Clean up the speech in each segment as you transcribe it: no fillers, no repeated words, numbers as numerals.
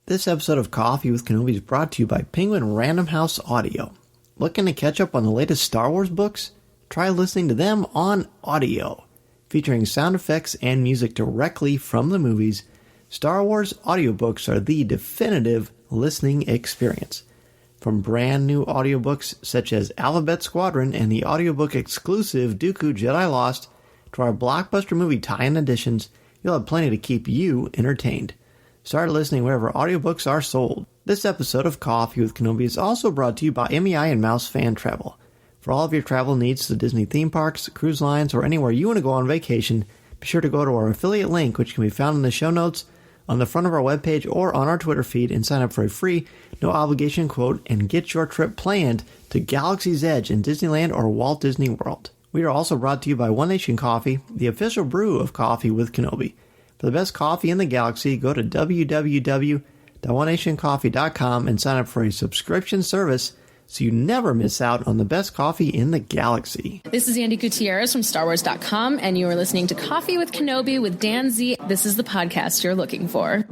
This episode of Coffee with Kenobi is brought to you by Penguin Random House Audio. Looking to catch up on the latest Star Wars books? Try listening to them on audio. Featuring sound effects and music directly from the movies, Star Wars audiobooks are the definitive listening experience. From brand new audiobooks such as Alphabet Squadron and the audiobook exclusive Dooku Jedi Lost, to our blockbuster movie tie-in editions, you'll have plenty to keep you entertained. Start listening wherever audiobooks are sold. This episode of Coffee with Kenobi is also brought to you by MEI and Mouse Fan Travel. For all of your travel needs to Disney theme parks, cruise lines, or anywhere you want to go on vacation, be sure to go to our affiliate link, which can be found in the show notes, on the front of our webpage, or on our Twitter feed, and sign up for a free, no-obligation quote, and get your trip planned to Galaxy's Edge in Disneyland or Walt Disney World. We are also brought to you by One Nation Coffee, the official brew of Coffee with Kenobi. For the best coffee in the galaxy, go to www.onenationcoffee.com and sign up for a subscription service so you never miss out on the best coffee in the galaxy. This is Andy Gutierrez from StarWars.com, and you are listening to Coffee with Kenobi with Dan Z. This is the podcast you're looking for.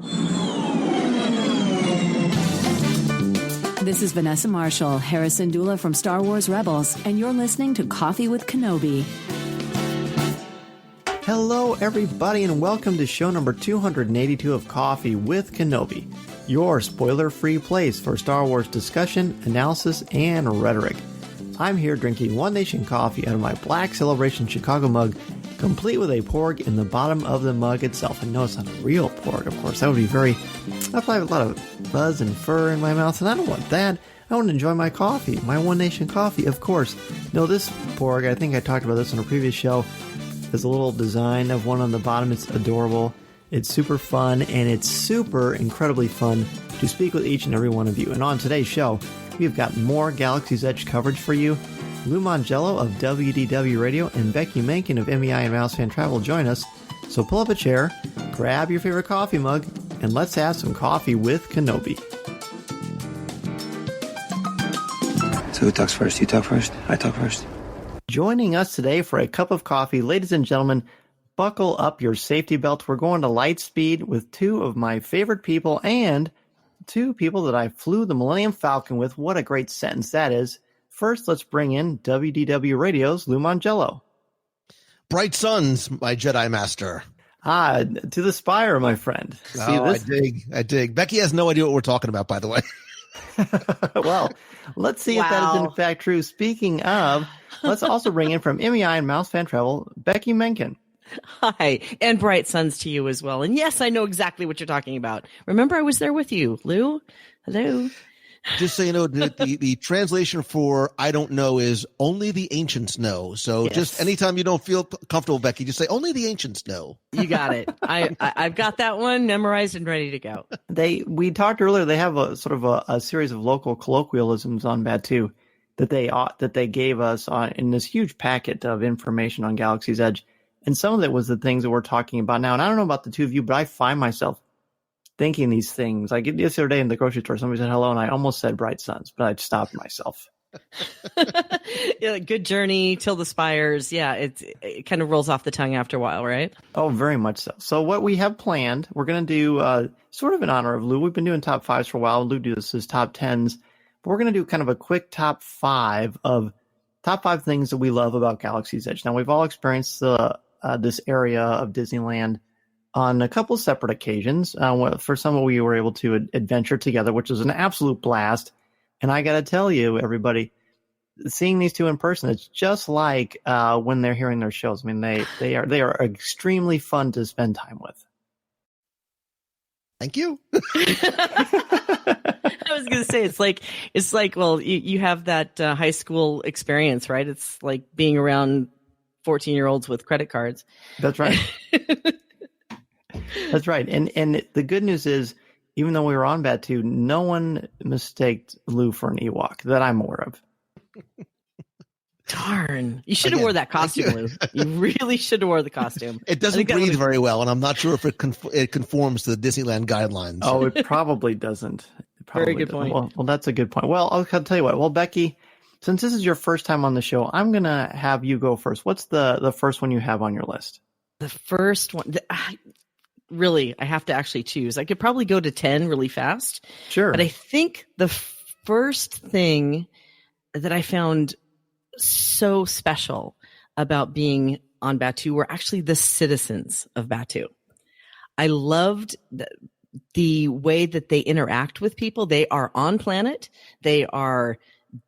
This is Vanessa Marshall, Harrison Dula from Star Wars Rebels, and you're listening to Coffee with Kenobi. Hello, everybody, and welcome to show number 282 of Coffee with Kenobi, your spoiler-free place for Star Wars discussion, analysis, and rhetoric. I'm here drinking One Nation coffee out of my Black Celebration Chicago mug, complete with a porg in the bottom of the mug itself. And no, it's not a real porg, of course. That would be I'd probably have a lot of buzz and fur in my mouth, and I don't want that. I want to enjoy my coffee, my One Nation coffee, of course. No, this porg, I think I talked about this on a previous show. There's a little design of one on the bottom. It's adorable. It's super fun, and it's super incredibly fun to speak with each and every one of you. And on today's show, we've got more Galaxy's Edge coverage for you. Lou Mongello of WDW Radio and Becky Mahnken of MEI and Mouse Fan Travel join us. So pull up a chair, grab your favorite coffee mug, and let's have some coffee with Kenobi. So who talks first? You talk first? I talk first? Joining us today for a cup of coffee, ladies and gentlemen, buckle up your safety belt. We're going to light speed with two of my favorite people and two people that I flew the Millennium Falcon with. What a great sentence that is. First, let's bring in WDW Radio's Lou Mongello. Bright suns, my Jedi Master. Ah, to the spire, my friend. I dig. Becky has no idea what we're talking about, by the way. Well, let's see if that is in fact true. Speaking of, let's also bring in from MEI and Mouse Fan Travel, Becky Mahnken. Hi, and bright suns to you as well. And yes, I know exactly what you're talking about. Remember, I was there with you, Lou. Hello. Just so you know, the translation for I don't know is only the ancients know. So yes. Just anytime you don't feel comfortable, Becky, just say only the ancients know. You got it. I've got that one memorized and ready to go. We talked earlier, they have a sort of a series of local colloquialisms on Batu that they gave us in this huge packet of information on Galaxy's Edge. And some of it was the things that we're talking about now. And I don't know about the two of you, but I find myself thinking these things. Like yesterday in the grocery store, somebody said hello, and I almost said bright suns, but I stopped myself. Yeah, good journey till the spires. Yeah, it kind of rolls off the tongue after a while, right? Oh, very much so. So what we have planned, we're going to do sort of in honor of Lou. We've been doing top fives for a while. Lou does his top tens. But we're going to do kind of a quick top five things that we love about Galaxy's Edge. Now, we've all experienced this area of Disneyland on a couple separate occasions. For some, we were able to adventure together, which was an absolute blast. And I got to tell you, everybody, seeing these two in person, it's just like when they're hearing their shows. I mean, they are extremely fun to spend time with. Thank you. I was going to say, it's like, well, you have that high school experience, right? It's like being around 14-year-olds with credit cards. That's right. That's right. And the good news is, even though we were on Batu, no one mistaked Lou for an Ewok that I'm aware of. Darn. You should have wore that costume, Lou. You really should have wore the costume. It doesn't breathe very well, and I'm not sure if it conforms to the Disneyland guidelines. Oh, it probably doesn't. Very good point. Well, that's a good point. Well, I'll tell you what. Well, Becky, since this is your first time on the show, I'm going to have you go first. What's the first one you have on your list? The first one... really, I have to actually choose. I could probably go to 10 really fast. Sure. But I think the first thing that I found so special about being on Batuu were actually the citizens of Batuu. I loved the way that they interact with people. They are on planet. They are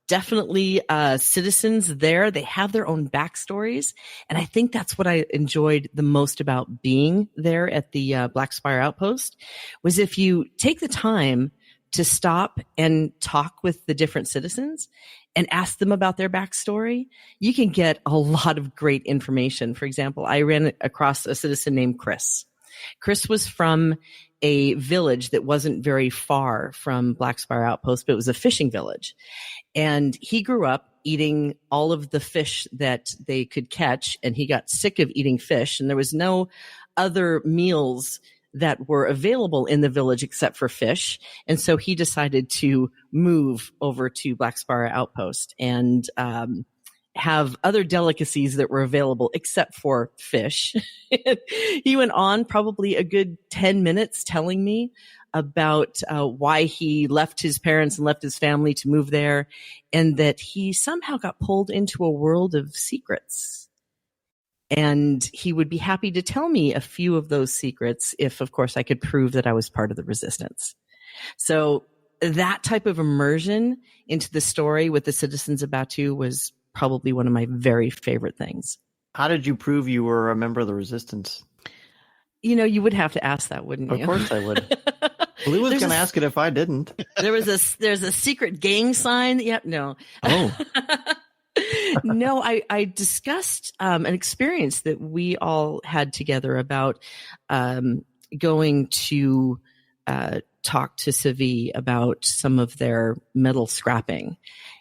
definitely citizens there. They have their own backstories. And I think that's what I enjoyed the most about being there at the Black Spire Outpost, was if you take the time to stop and talk with the different citizens and ask them about their backstory, you can get a lot of great information. For example, I ran across a citizen named Chris. Chris was from a village that wasn't very far from Black Spire Outpost, but it was a fishing village. And he grew up eating all of the fish that they could catch, and he got sick of eating fish, and there was no other meals that were available in the village except for fish. And so he decided to move over to Black Spire Outpost and have other delicacies that were available except for fish. He went on probably a good 10 minutes telling me about why he left his parents and left his family to move there, and that he somehow got pulled into a world of secrets. And he would be happy to tell me a few of those secrets if, of course, I could prove that I was part of the resistance. So that type of immersion into the story with the citizens of Batuu was probably one of my very favorite things. How did you prove you were a member of the resistance? You know, you would have to ask that, wouldn't you? Of course I would. Blue was going to ask it if I didn't. There's a secret gang sign. Yep. No. Oh. No, I discussed an experience that we all had together about going to talk to Civi about some of their metal scrapping.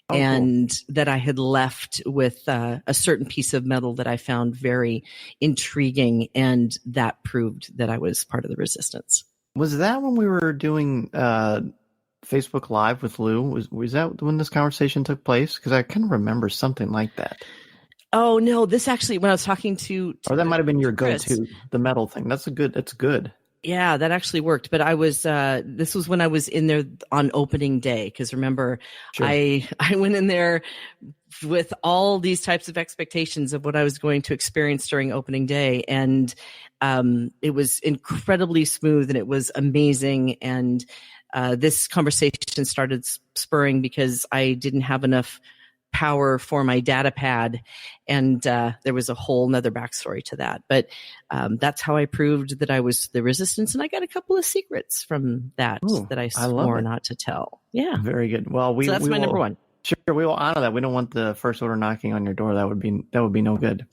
Oh, and cool. That I had left with a certain piece of metal that I found very intriguing, and that proved that I was part of the resistance. Was that when we were doing Facebook Live with Lou? Was that when this conversation took place? Because I kind of remember something like that. Oh no, this actually, when I was talking to or that might have been your Chris, go-to, the metal thing. That's good. Yeah, that actually worked. But I was, this was when I was in there on opening day. Cause remember, sure. I went in there with all these types of expectations of what I was going to experience during opening day. And, it was incredibly smooth and it was amazing. And, this conversation started spurring because I didn't have enough power for my data pad, and there was a whole nother backstory to that. But that's how I proved that I was the resistance, and I got a couple of secrets from that. Ooh, that I swore not to tell. Yeah, very good. Well, so that's my number one. Sure, we will honor that. We don't want the first order knocking on your door. That would be no good.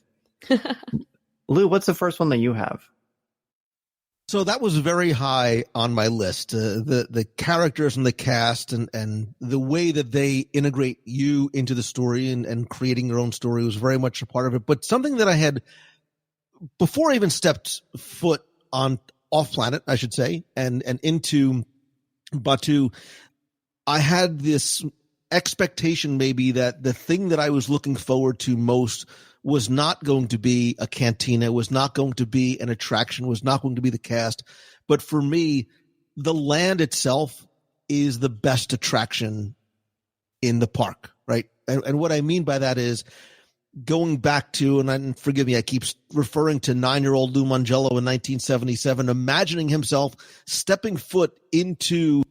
Lou, what's the first one that you have? So that was very high on my list. The characters and the cast and the way that they integrate you into the story and creating your own story was very much a part of it. But something that I had, before I even stepped foot on off planet, I should say, and into Batuu, I had this expectation maybe that the thing that I was looking forward to most was not going to be a cantina, was not going to be an attraction, was not going to be the cast. But for me, the land itself is the best attraction in the park, right? And what I mean by that is going back to, and forgive me, I keep referring to 9-year-old Lou Mongello in 1977, imagining himself stepping foot into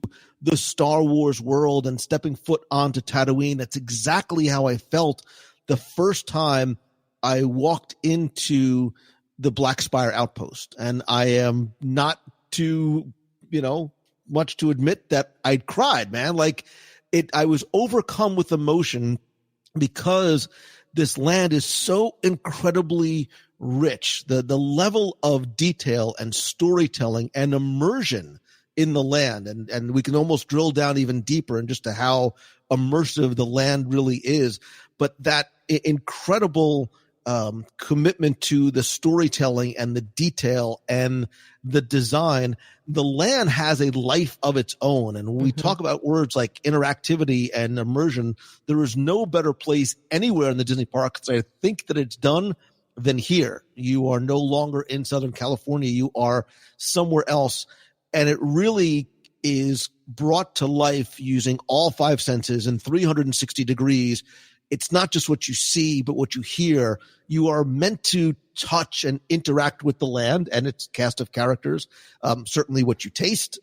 the Star Wars world and stepping foot onto Tatooine. That's exactly how I felt the first time I walked into the Black Spire Outpost. And I am not too, much to admit that I cried, man. Like I was overcome with emotion because this land is so incredibly rich. The level of detail and storytelling and immersion in the land. And we can almost drill down even deeper into just how immersive the land really is. But that incredible commitment to the storytelling and the detail and the design, the land has a life of its own. And when we talk about words like interactivity and immersion, there is no better place anywhere in the Disney parks. I think that it's done than here. You are no longer in Southern California. You are somewhere else. And it really is brought to life using all five senses in 360 degrees. It's not just what you see, but what you hear. You are meant to touch and interact with the land and its cast of characters. Certainly what you taste,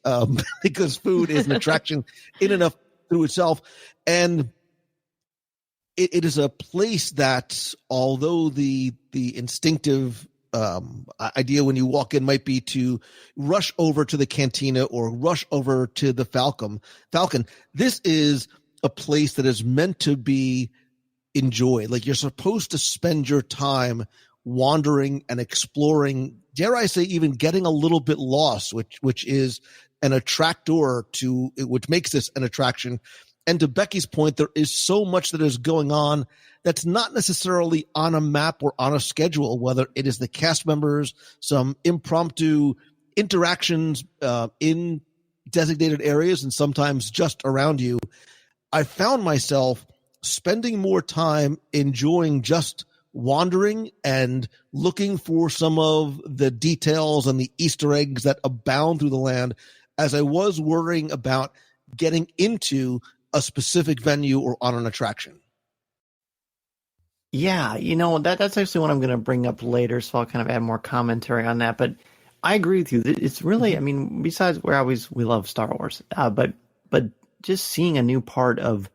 because food is an attraction in and of through itself. And it is a place that, although the instinctive idea when you walk in might be to rush over to the cantina or rush over to the Falcon, this is a place that is meant to be enjoyed. Like, you're supposed to spend your time wandering and exploring, dare I say, even getting a little bit lost, which is an attractor to, which makes this an attraction. And to Becky's point, there is so much that is going on that's not necessarily on a map or on a schedule, whether it is the cast members, some impromptu interactions in designated areas and sometimes just around you. I found myself spending more time enjoying just wandering and looking for some of the details and the Easter eggs that abound through the land, as I was worrying about getting into a specific venue or on an attraction. Yeah, that's actually what I'm going to bring up later, so I'll kind of add more commentary on that. But I agree with you. It's really, I mean, besides we love Star Wars, but just seeing a new part of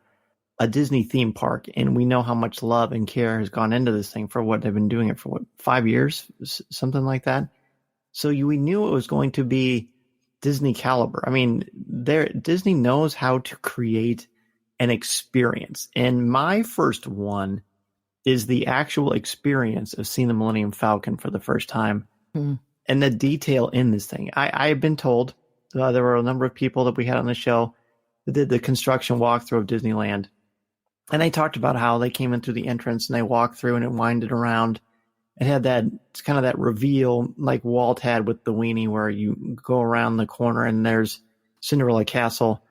a Disney theme park, and we know how much love and care has gone into this thing for what they've been doing it for, 5 years, something like that. So we knew it was going to be Disney caliber. I mean, Disney knows how to create an experience. And my first one is the actual experience of seeing the Millennium Falcon for the first time, and the detail in this thing. I have been told there were a number of people that we had on the show that did the construction walkthrough of Disneyland, and they talked about how they came in through the entrance and they walked through and it winded around. It had it's kind of that reveal like Walt had with the weenie, where you go around the corner and there's Cinderella Castle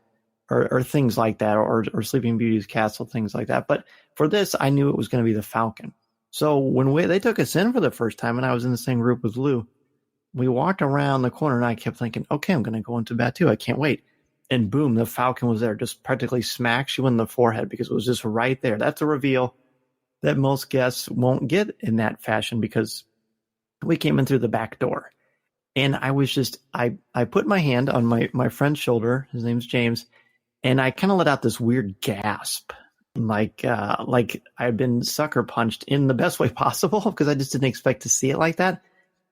or things like that, or Sleeping Beauty's castle, things like that. But for this, I knew it was going to be the Falcon. So when they took us in for the first time, and I was in the same group with Lou, we walked around the corner and I kept thinking, okay, I'm going to go into Batuu. I can't wait. And boom, the Falcon was there, just practically smacks you in the forehead because it was just right there. That's a reveal that most guests won't get in that fashion, because we came in through the back door. And I was just, I put my hand on my friend's shoulder, his name's James, and I kind of let out this weird gasp, like I'd been sucker punched in the best way possible, because I just didn't expect to see it like that.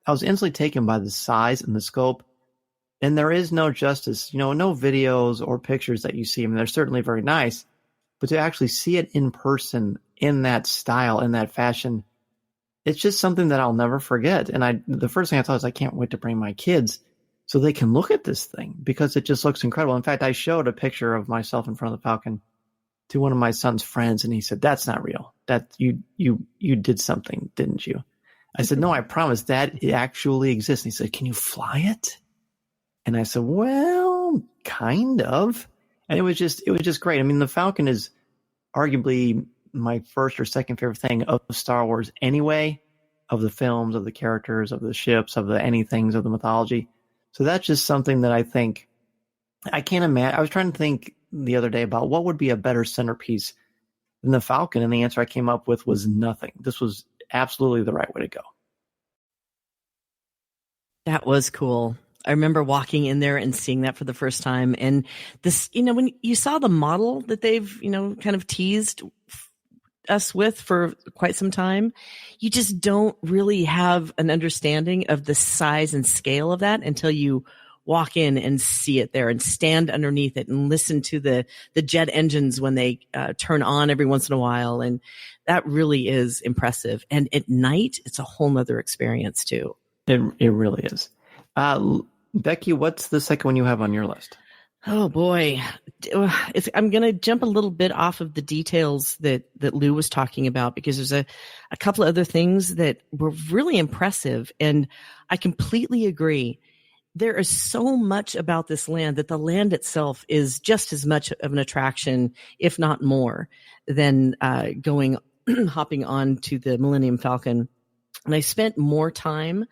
I was instantly taken by the size and the scope. And there is no justice, no videos or pictures that you see. I mean, they're certainly very nice, but to actually see it in person, in that style, in that fashion, it's just something that I'll never forget. And the first thing I thought is, I can't wait to bring my kids so they can look at this thing, because it just looks incredible. In fact, I showed a picture of myself in front of the Falcon to one of my son's friends, and he said, "That's not real. That you did something, didn't you?" I said, "No, I promise that it actually exists." And he said, "Can you fly it?" And I said, "Well, kind of." And it was just great. I mean, the Falcon is arguably my first or second favorite thing of Star Wars anyway, of the films, of the characters, of the ships, of the anythings, of the mythology. So that's just something that I think I can't imagine. I was trying to think the other day about what would be a better centerpiece than the Falcon, and the answer I came up with was nothing. This was absolutely the right way to go. That was cool. I remember walking in there and seeing that for the first time. And this, when you saw the model that they've, kind of teased us with for quite some time, you just don't really have an understanding of the size and scale of that until you walk in and see it there and stand underneath it and listen to the jet engines when they turn on every once in a while. And that really is impressive. And at night, it's a whole nother experience too. It really is. Becky, what's the second one you have on your list? Oh boy. I'm going to jump a little bit off of the details that Lou was talking about, because there's a couple of other things that were really impressive. And I completely agree. There is so much about this land that the land itself is just as much of an attraction, if not more, than hopping on to the Millennium Falcon. And I spent more time.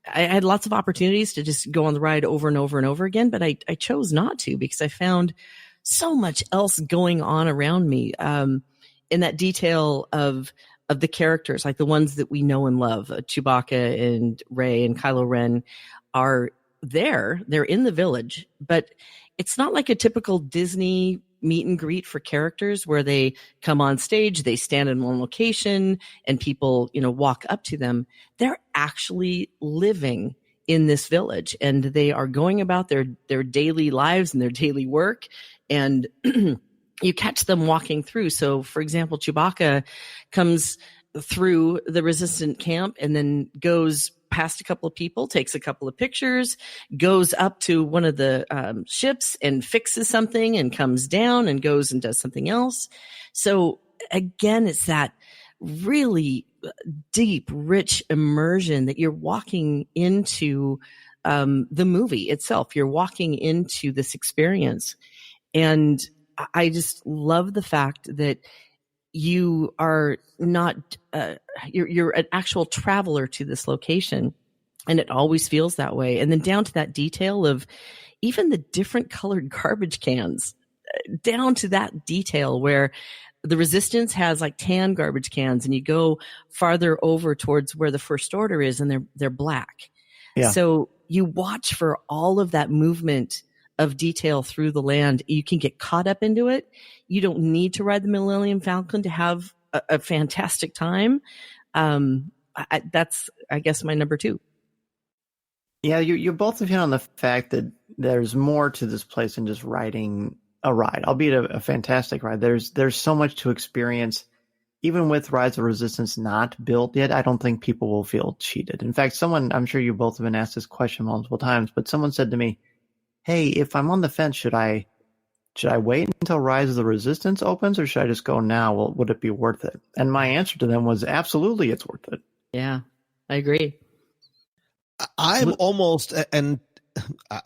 I had lots of opportunities to just go on the ride over and over and over again, but I chose not to because I found so much else going on around me. In that detail of the characters, like the ones that we know and love, Chewbacca and Rey and Kylo Ren are there. They're in the village, but it's not like a typical Disney meet and greet for characters where they come on stage, they stand in one location and people, walk up to them. They're actually living in this village and they are going about their daily lives and their daily work. And you catch them walking through. So for example, Chewbacca comes through the resistant camp and then goes past a couple of people, takes a couple of pictures, goes up to one of the ships and fixes something and comes down and goes and does something else. So again, it's that really deep, rich immersion that you're walking into the movie itself. You're walking into this experience. And I just love the fact that you are not, you're an actual traveler to this location, and it always feels that way. And then down to that detail of even the different colored garbage cans, down to that detail where the Resistance has like tan garbage cans, and you go farther over towards where the First Order is, and they're black. Yeah. So you watch for all of that movement of detail through the land. You can get caught up into it. You don't need to ride the Millennium Falcon to have a fantastic time. That's, I guess, my number 2. Yeah, you both have hit on the fact that there's more to this place than just riding a ride, albeit a fantastic ride. There's so much to experience. Even with Rise of Resistance not built yet, I don't think people will feel cheated. In fact, I'm sure you both have been asked this question multiple times, but someone said to me, hey, if I'm on the fence, should I wait until Rise of the Resistance opens, or should I just go now? Well, would it be worth it? And my answer to them was absolutely, it's worth it. Yeah, I agree. I'm almost, and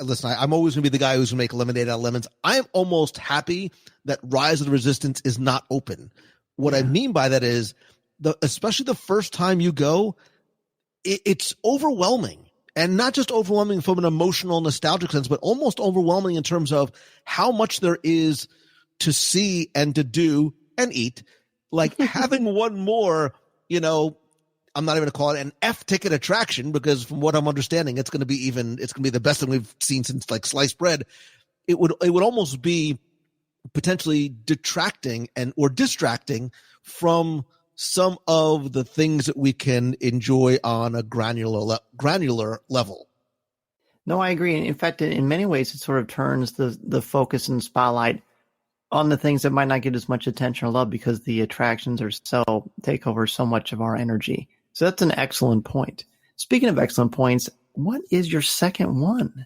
listen, I'm always going to be the guy who's going to make lemonade out of lemons. I am almost happy that Rise of the Resistance is not open. What I mean by that is, especially the first time you go, it's overwhelming. And not just overwhelming from an emotional, nostalgic sense, but almost overwhelming in terms of how much there is to see and to do and eat. Like having one more, I'm not even going to call it an F ticket attraction, because from what I'm understanding, it's going to be the best thing we've seen since like sliced bread. It would almost be potentially detracting or distracting from some of the things that we can enjoy on a granular level. No, I agree. In fact, in many ways, it sort of turns the focus and spotlight on the things that might not get as much attention or love because the attractions take over so much of our energy. So that's an excellent point. Speaking of excellent points, what is your second one?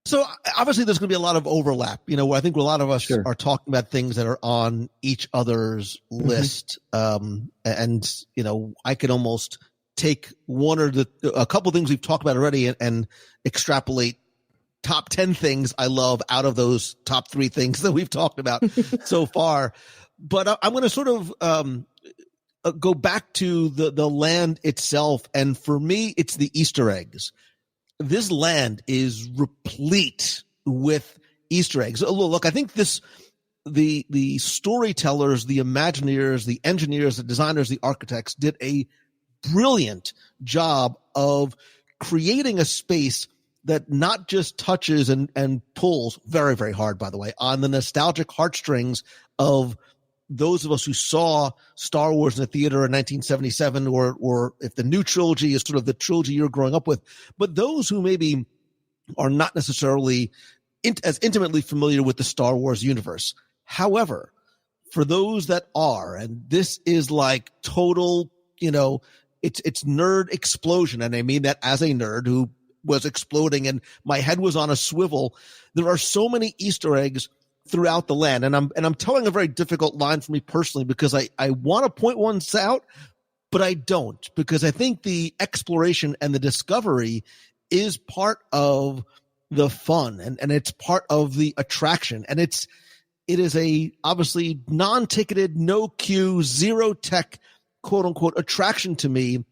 So obviously there's going to be a lot of overlap, where I think a lot of us are talking about things that are on each other's list. And I could almost take a couple of things we've talked about already and extrapolate top 10 things I love out of those top 3 things that we've talked about so far. But I'm going to sort of go back to the land itself. And for me, it's the Easter eggs. This land is replete with Easter eggs. Look, I think the storytellers, the Imagineers, the engineers, the designers, the architects did a brilliant job of creating a space that not just touches and pulls very, very hard, by the way, on the nostalgic heartstrings of those of us who saw Star Wars in the theater in 1977, or if the new trilogy is sort of the trilogy you're growing up with, but those who maybe are not necessarily as intimately familiar with the Star Wars universe. However, for those that are, and this is like total, it's nerd explosion. And I mean that as a nerd who was exploding and my head was on a swivel. There are so many Easter eggs throughout the land. And I'm telling a very difficult line for me personally, because I want to point ones out, but I don't, because I think the exploration and the discovery is part of the fun and it's part of the attraction. And it is a obviously non-ticketed, no queue, zero tech, quote unquote, attraction to me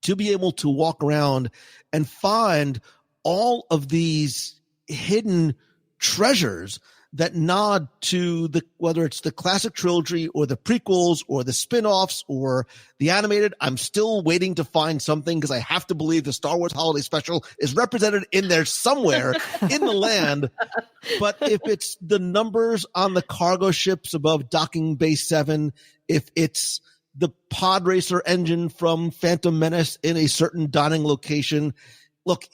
to be able to walk around and find all of these hidden treasures that nod to whether it's the classic trilogy or the prequels or the spin-offs or the animated. I'm still waiting to find something because I have to believe the Star Wars Holiday Special is represented in there somewhere in the land. But if it's the numbers on the cargo ships above Docking Bay 7, if it's the pod racer engine from Phantom Menace in a certain dining location, look,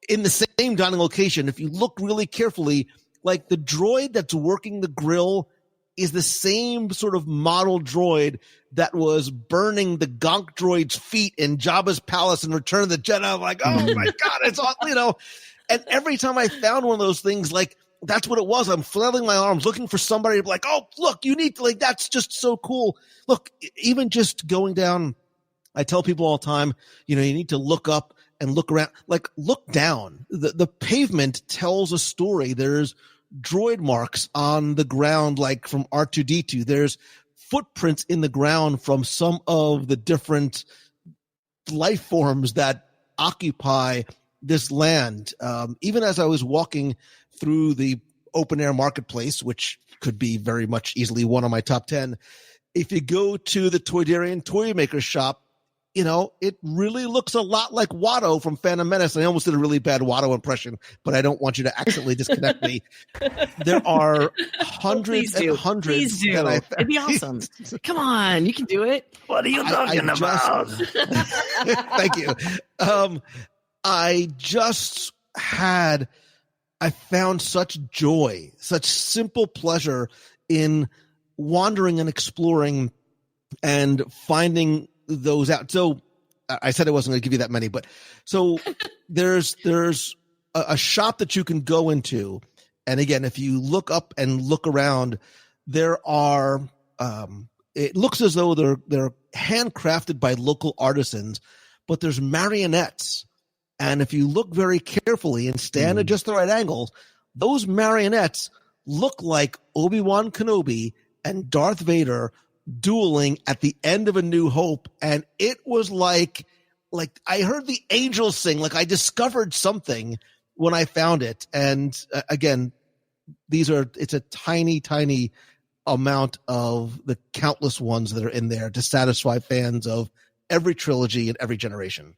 in the same dining location, if you look really carefully, like the droid that's working the grill is the same sort of model droid that was burning the Gonk droid's feet in Jabba's palace in Return of the Jedi. I'm like, oh my God, it's all, and every time I found one of those things, like that's what it was. I'm flailing my arms looking for somebody to be like, oh, look, you need to, like, that's just so cool. Look, even just going down, I tell people all the time, you need to look up and look around, like look down. The pavement tells a story. There's droid marks on the ground, like from R2-D2. There's footprints in the ground from some of the different life forms that occupy this land. Even as I was walking through the open air marketplace, which could be very much easily one of my top 10, if you go to the Toydarian Toy Maker shop, it really looks a lot like Watto from Phantom Menace. I almost did a really bad Watto impression, but I don't want you to accidentally disconnect me. There are hundreds and hundreds. Please do. It'd be awesome. Come on, you can do it. What are you talking about? Thank you. I found such joy, such simple pleasure in wandering and exploring and finding those out. So I said I wasn't going to give you that many, but so there's a shop that you can go into. And again, if you look up and look around, there are, it looks as though they're handcrafted by local artisans, but there's marionettes. And if you look very carefully and stand at just the right angles, those marionettes look like Obi-Wan Kenobi and Darth Vader dueling at the end of A New Hope. And it was like I heard the angels sing, like I discovered something when I found it. And again, it's a tiny, tiny amount of the countless ones that are in there to satisfy fans of every trilogy and every generation.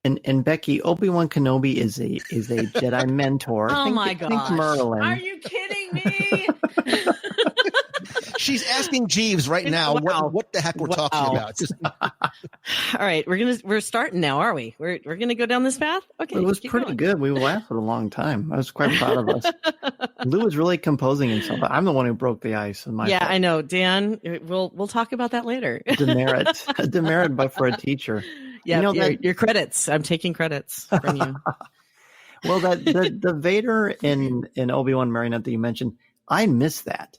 And Becky, Obi-Wan Kenobi is a Jedi mentor. Oh my God! Think Merlin. Are you kidding me? She's asking Jeeves right now what the heck we're talking about. All right, we're starting now, are we? We're gonna go down this path. Okay, it was pretty good. We lasted a long time. I was quite proud of us. Lou was really composing himself. I'm the one who broke the ice. Yeah, I know, Dan. We'll talk about that later. Demerit, but for a teacher. Yeah, your credits. I'm taking credits from you. Well, the Vader in Obi-Wan marionette that you mentioned, I miss that.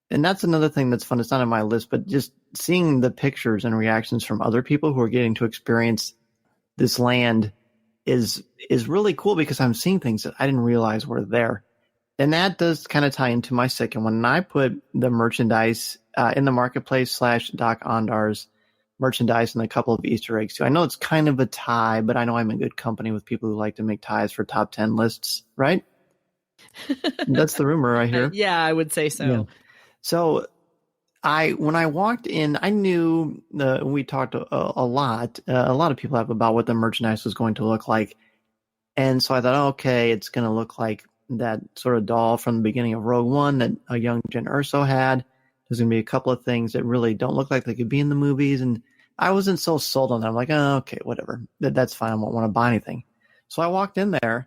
And that's another thing that's fun. It's not on my list, but just seeing the pictures and reactions from other people who are getting to experience this land is really cool because I'm seeing things that I didn't realize were there. And that does kind of tie into my second one. And I put the merchandise in the marketplace / Doc Ondar's merchandise and a couple of Easter eggs too. I know it's kind of a tie, but I know I'm in good company with people who like to make ties for top 10 lists, right? That's the rumor I hear. Yeah, I would say so. Yeah. So when I walked in, I knew we talked a lot of people have about what the merchandise was going to look like. And so I thought, okay, it's going to look like that sort of doll from the beginning of Rogue One that a young Jen Erso had. There's going to be a couple of things that really don't look like they could be in the movies. And I wasn't so sold on that. I'm like, oh, okay, whatever. That's fine. I won't want to buy anything. So I walked in there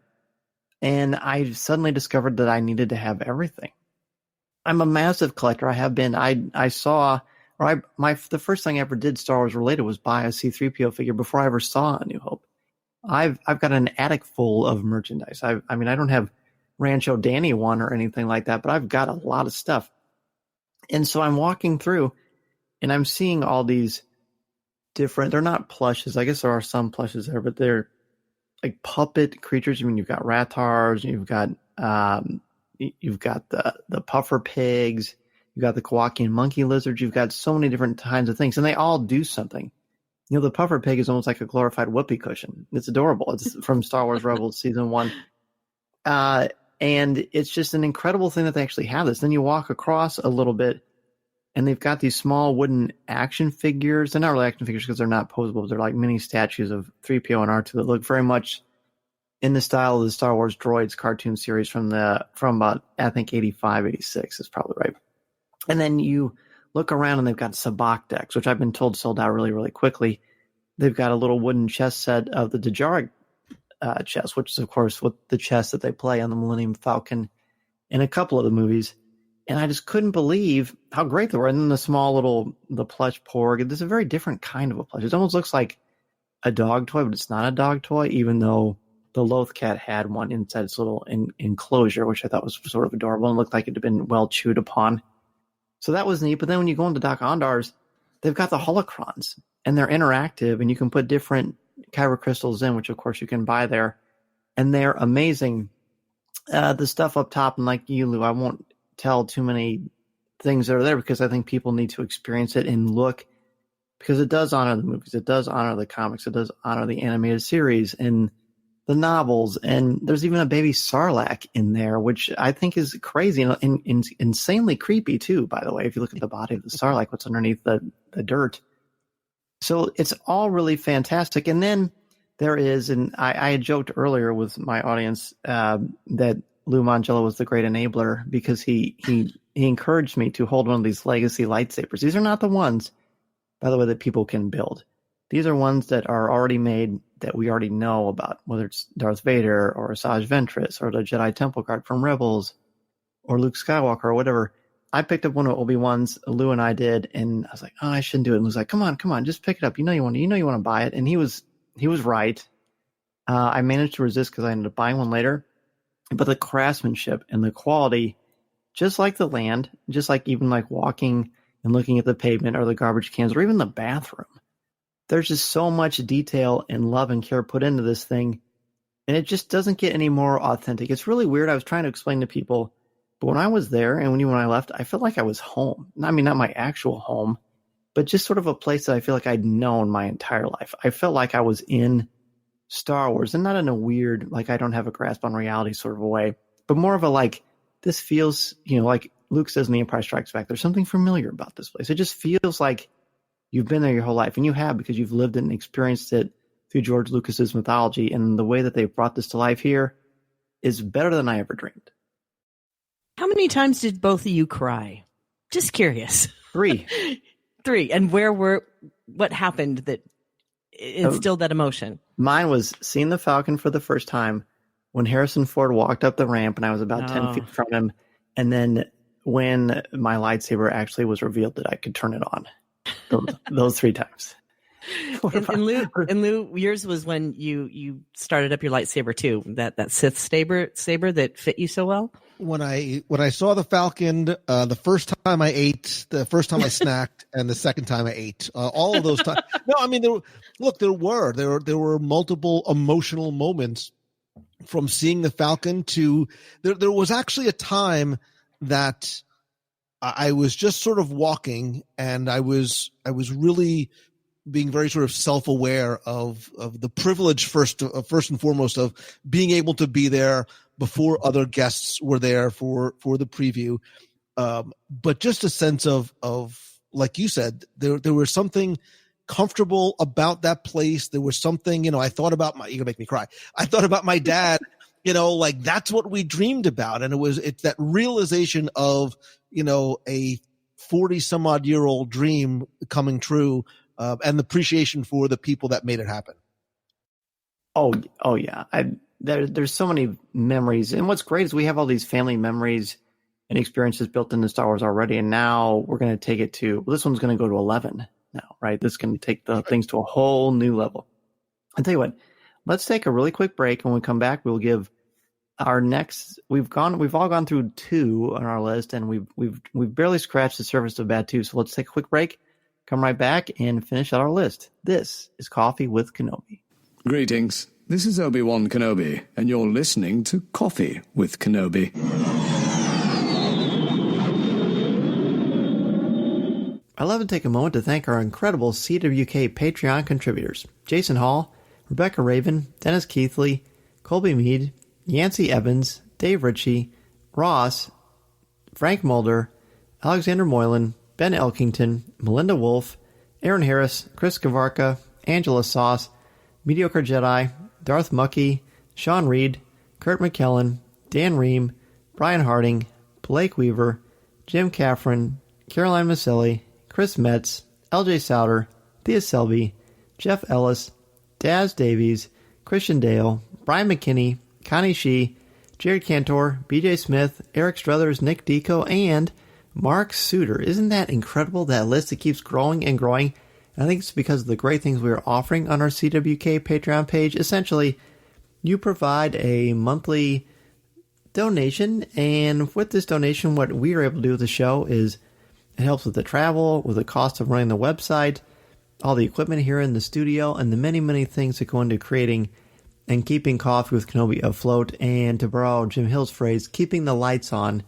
and I suddenly discovered that I needed to have everything. I'm a massive collector. I have been. The first thing I ever did Star Wars related was buy a C-3PO figure before I ever saw A New Hope. I've got an attic full of merchandise. I don't have Rancho Danny one or anything like that, but I've got a lot of stuff. And so I'm walking through and I'm seeing all these different, they're not plushes. I guess there are some plushes there, but they're like puppet creatures. I mean, you've got Rathars, you've got the puffer pigs, you've got the Kowakian monkey lizards, you've got so many different kinds of things, and they all do something. the puffer pig is almost like a glorified whoopee cushion. It's adorable. It's from Star Wars Rebels Season 1. And it's just an incredible thing that they actually have this. Then you walk across a little bit, and they've got these small wooden action figures. They're not really action figures because they're not posable. They're like mini statues of 3PO and R2 that look very much in the style of the Star Wars Droids cartoon series from about, I think, 85, 86 is probably right. And then you look around, and they've got sabacc decks, which I've been told sold out really, really quickly. They've got a little wooden chess set of the Djarin chess, which is, of course, what the chess that they play on the Millennium Falcon in a couple of the movies. And I just couldn't believe how great they were. And then the plush Porg. This is a very different kind of a plush. It almost looks like a dog toy, but it's not a dog toy, even though the Lothcat had one inside its little enclosure, which I thought was sort of adorable and looked like it had been well chewed upon. So that was neat. But then when you go into Doc Ondar's, they've got the holocrons, and they're interactive, and you can put different kyber crystals in, which of course you can buy there, and they're amazing. The stuff up top, and like you, Lou, I won't tell too many things that are there because I think people need to experience it and look, because it does honor the movies, it does honor the comics, it does honor the animated series and the novels, and there's even a baby Sarlacc in there, which I think is crazy and insanely creepy too, by the way, if you look at the body of the Sarlacc, what's underneath the dirt. So it's all really fantastic. And then there is, and I had joked earlier with my audience that Lou Mongello was the great enabler because he encouraged me to hold one of these legacy lightsabers. These are not the ones, by the way, that people can build. These are ones that are already made that we already know about, whether it's Darth Vader or Asajj Ventress or the Jedi Temple Guard from Rebels or Luke Skywalker or whatever. I picked up one of Obi-Wan's, Lou and I did, and I was like, oh, I shouldn't do it. And Lou's like, come on, just pick it up. You know you want to buy it. And he was right. I managed to resist because I ended up buying one later. But the craftsmanship and the quality, just like the land, just like even like walking and looking at the pavement or the garbage cans or even the bathroom, there's just so much detail and love and care put into this thing. And it just doesn't get any more authentic. It's really weird. I was trying to explain to people, but when I was there and when I left, I felt like I was home. I mean, not my actual home, but just sort of a place that I feel like I'd known my entire life. I felt like I was in Star Wars, and not in a weird, like I don't have a grasp on reality sort of a way, but more of a like, this feels, like Luke says in The Empire Strikes Back, there's something familiar about this place. It just feels like you've been there your whole life, and you have, because you've lived it and experienced it through George Lucas's mythology, and the way that they've brought this to life here is better than I ever dreamed. How many times did both of you cry? Just curious. 3. 3. And what happened that instilled that emotion? Mine was seeing the Falcon for the first time when Harrison Ford walked up the ramp and I was about 10 feet from him. And then when my lightsaber actually was revealed that I could turn it on. Those 3 times. And Lou, yours was when you started up your lightsaber too, that Sith saber that fit you so well. When I saw the Falcon, the first time I ate, the first time I snacked, and the second time I ate, all of those times. No, I mean, there were multiple emotional moments from seeing the Falcon to there was actually a time that I was just sort of walking, and I was really being very sort of self-aware of the privilege first and foremost of being able to be there before other guests were there for the preview. But just a sense of like you said, there was something comfortable about that place. There was something, I thought about you're gonna make me cry. I thought about my dad, like that's what we dreamed about. And it's that realization of, a 40 some odd year old dream coming true. And the appreciation for the people that made it happen. Oh yeah. There's so many memories. And what's great is we have all these family memories and experiences built into Star Wars already. And now we're going to take it this one's going to go to 11 now, right? This can take the things to a whole new level. I'll tell you what, let's take a really quick break. When we come back, we'll give our next, we've all gone through 2 on our list, and we've barely scratched the surface of Bad 2. So let's take a quick break. Come right back and finish out our list. This is Coffee with Kenobi. Greetings. This is Obi-Wan Kenobi, and you're listening to Coffee with Kenobi. I'd love to take a moment to thank our incredible CWK Patreon contributors, Jason Hall, Rebecca Raven, Dennis Keithley, Colby Mead, Yancey Evans, Dave Ritchie, Ross, Frank Mulder, Alexander Moylan, Ben Elkington, Melinda Wolf, Aaron Harris, Chris Gavarka, Angela Sauce, Mediocre Jedi, Darth Mucky, Sean Reed, Kurt McKellen, Dan Ream, Brian Harding, Blake Weaver, Jim Caffron, Caroline Maselli, Chris Metz, LJ Souter, Thea Selby, Jeff Ellis, Daz Davies, Christian Dale, Brian McKinney, Connie Shee, Jared Cantor, BJ Smith, Eric Struthers, Nick Deco, and Mark Suter. Isn't that incredible, that list? It keeps growing and growing. And I think it's because of the great things we are offering on our CWK Patreon page. Essentially, you provide a monthly donation, and with this donation, what we are able to do with the show is it helps with the travel, with the cost of running the website, all the equipment here in the studio, and the many, many things that go into creating and keeping Coffee with Kenobi afloat, and to borrow Jim Hill's phrase, keeping the lights on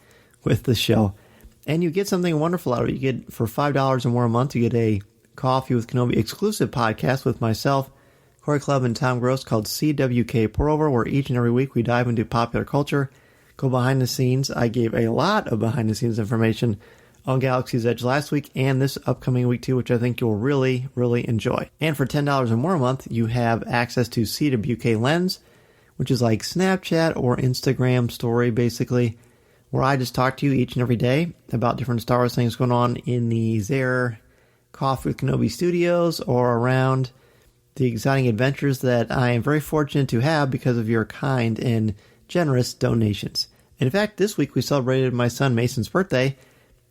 with the show. And you get something wonderful out of it. You get, for $5 or more a month, you get a Coffee with Kenobi exclusive podcast with myself, Corey Clubb, and Tom Gross called CWK Pour Over, where each and every week we dive into popular culture, go behind the scenes. I gave a lot of behind the scenes information on Galaxy's Edge last week and this upcoming week too, which I think you'll really, really enjoy. And for $10 or more a month, you have access to CWK Lens, which is like Snapchat or Instagram story, basically, where I just talk to you each and every day about different Star Wars things going on in the Zare Coffee with Kenobi studios or around the exciting adventures that I am very fortunate to have because of your kind and generous donations. In fact, this week we celebrated my son Mason's birthday,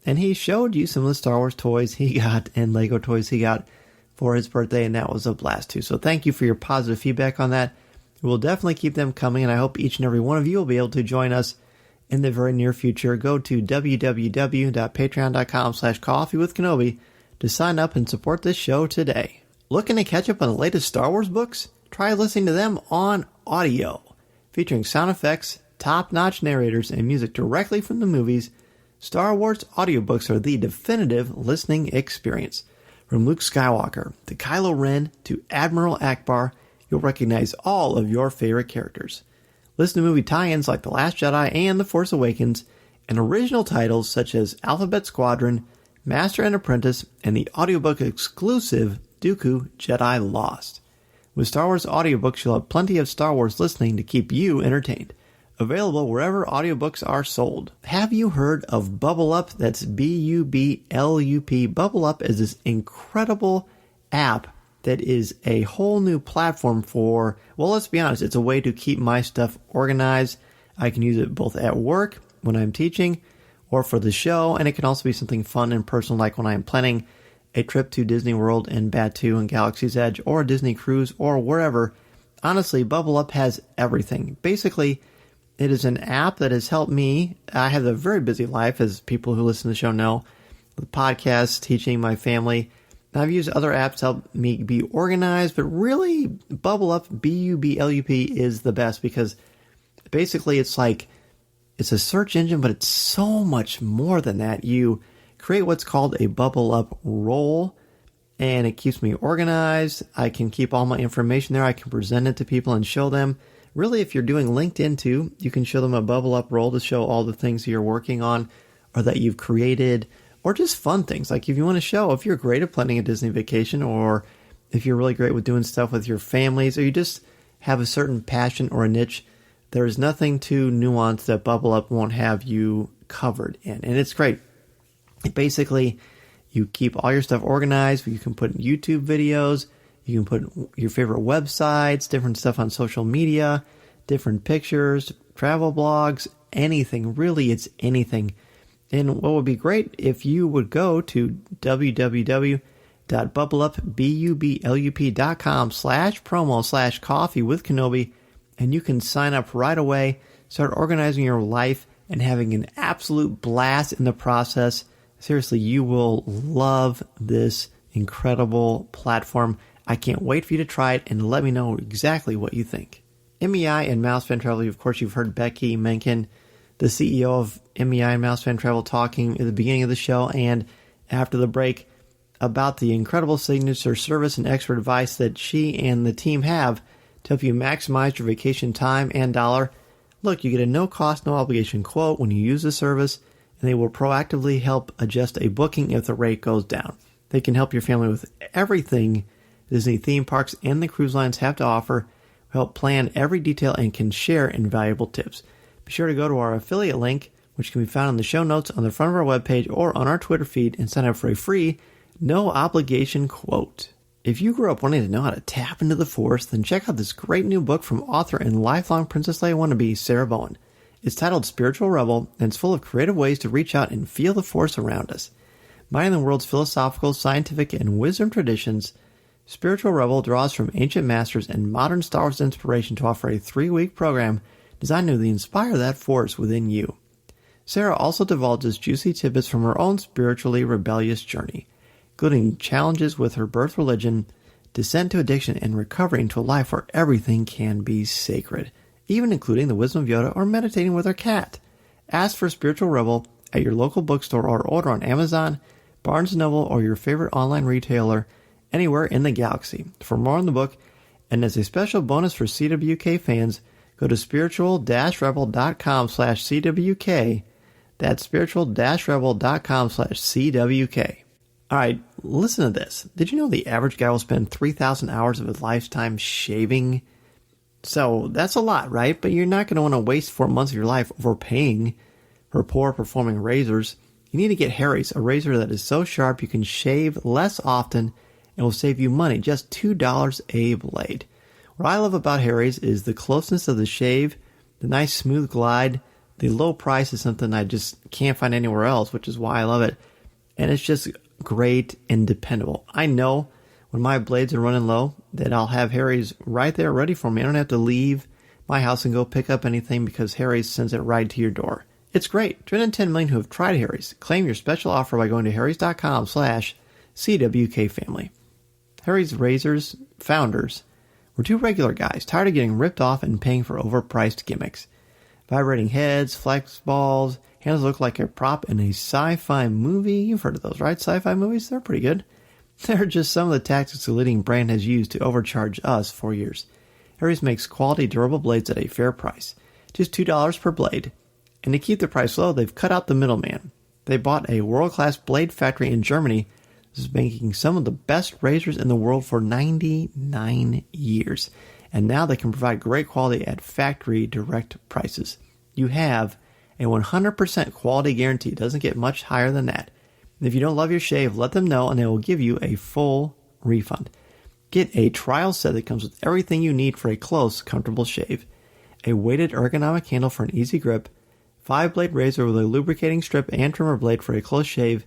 and he showed you some of the Star Wars toys he got and Lego toys he got for his birthday, and that was a blast too. So thank you for your positive feedback on that. We'll definitely keep them coming, and I hope each and every one of you will be able to join us in the very near future. Go to www.patreon.com/coffeewithkenobi to sign up and support this show today. Looking to catch up on the latest Star Wars books? Try listening to them on audio. Featuring sound effects, top-notch narrators, and music directly from the movies, Star Wars audiobooks are the definitive listening experience. From Luke Skywalker to Kylo Ren to Admiral Akbar, you'll recognize all of your favorite characters. Listen to movie tie-ins like The Last Jedi and The Force Awakens, and original titles such as Alphabet Squadron, Master and Apprentice, and the audiobook exclusive Dooku Jedi Lost. With Star Wars audiobooks, you'll have plenty of Star Wars listening to keep you entertained. Available wherever audiobooks are sold. Have you heard of Bubble Up? That's B-U-B-L-U-P. Bubble Up is this incredible app that is a whole new platform for, well, let's be honest, it's a way to keep my stuff organized. I can use it both at work, when I'm teaching, or for the show, and it can also be something fun and personal, like when I'm planning a trip to Disney World and Batuu and Galaxy's Edge, or a Disney cruise, or wherever. Honestly, Bubble Up has everything. Basically, it is an app that has helped me. I have a very busy life, as people who listen to the show know, with podcasts, teaching, my family. I've used other apps to help me be organized, but really, Bubble Up, B-U-B-L-U-P, is the best because basically it's like, it's a search engine, but it's so much more than that. You create what's called a Bubble Up role, and it keeps me organized. I can keep all my information there. I can present it to people and show them. Really, if you're doing LinkedIn too, you can show them a Bubble Up role to show all the things you're working on or that you've created, or just fun things. Like if you want to show, if you're great at planning a Disney vacation, or if you're really great with doing stuff with your families, or you just have a certain passion or a niche, there is nothing too nuanced that Bubble Up won't have you covered in. And it's great. Basically, you keep all your stuff organized. You can put YouTube videos. You can put your favorite websites, different stuff on social media, different pictures, travel blogs, anything. Really, it's anything. And what would be great if you would go to www.bubbleupbup.com/promo/coffee with Kenobi, and you can sign up right away, start organizing your life, and having an absolute blast in the process. Seriously, you will love this incredible platform. I can't wait for you to try it and let me know exactly what you think. MEI and Mouse Fan Travel, of course, you've heard Becky Mahnken, the CEO of MEI and Mouse Fan Travel, talking at the beginning of the show and after the break. about the incredible signature service and expert advice that she and the team have to help you maximize your vacation time and dollar. Look, you get a no-cost, no-obligation quote when you use the service, and they will proactively help adjust a booking if the rate goes down. They can help your family with everything Disney theme parks and the cruise lines have to offer, help plan every detail, and can share invaluable tips. Be sure to go to our affiliate link, which can be found in the show notes on the front of our webpage or on our Twitter feed, and sign up for a free, no-obligation quote. If you grew up wanting to know how to tap into the Force, then check out this great new book from author and lifelong Princess Leia wannabe, Sarah Bowen. It's titled Spiritual Rebel, and it's full of creative ways to reach out and feel the Force around us. Mining the world's philosophical, scientific, and wisdom traditions, Spiritual Rebel draws from ancient masters and modern Star Wars inspiration to offer a 3-week program designed to inspire that Force within you. Sarah also divulges juicy tidbits from her own spiritually rebellious journey, including challenges with her birth religion, descent to addiction, and recovery into a life where everything can be sacred, even including the wisdom of Yoda or meditating with her cat. Ask for Spiritual Rebel at your local bookstore or order on Amazon, Barnes & Noble, or your favorite online retailer anywhere in the galaxy. For more on the book, and as a special bonus for CWK fans, go to spiritual-rebel.com/CWK. That's spiritual-rebel.com/CWK. All right, listen to this. Did you know the average guy will spend 3,000 hours of his lifetime shaving? So that's a lot, right? But you're not going to want to waste 4 months of your life overpaying for poor performing razors. You need to get Harry's, a razor that is so sharp you can shave less often and will save you money, just $2 a blade. What I love about Harry's is the closeness of the shave, the nice smooth glide. The low price is something I just can't find anywhere else, which is why I love it. And it's just great and dependable. I know when my blades are running low that I'll have Harry's right there ready for me. I don't have to leave my house and go pick up anything because Harry's sends it right to your door. It's great. Join the 10 million who have tried Harry's. Claim your special offer by going to harrys.com/CWK family. Harry's razors founders were two regular guys tired of getting ripped off and paying for overpriced gimmicks. Vibrating heads, flex balls, handles look like a prop in a sci-fi movie. You've heard of those, right? Sci-fi movies? They're pretty good. They're just some of the tactics the leading brand has used to overcharge us for years. Harry's makes quality, durable blades at a fair price, just $2 per blade. And to keep the price low, they've cut out the middleman. They bought a world-class blade factory in Germany that is making some of the best razors in the world for 99 years. And now they can provide great quality at factory direct prices. You have a 100% quality guarantee. It doesn't get much higher than that. And if you don't love your shave, let them know and they will give you a full refund. Get a trial set that comes with everything you need for a close, comfortable shave. A weighted ergonomic handle for an easy grip, 5-blade razor with a lubricating strip and trimmer blade for a close shave,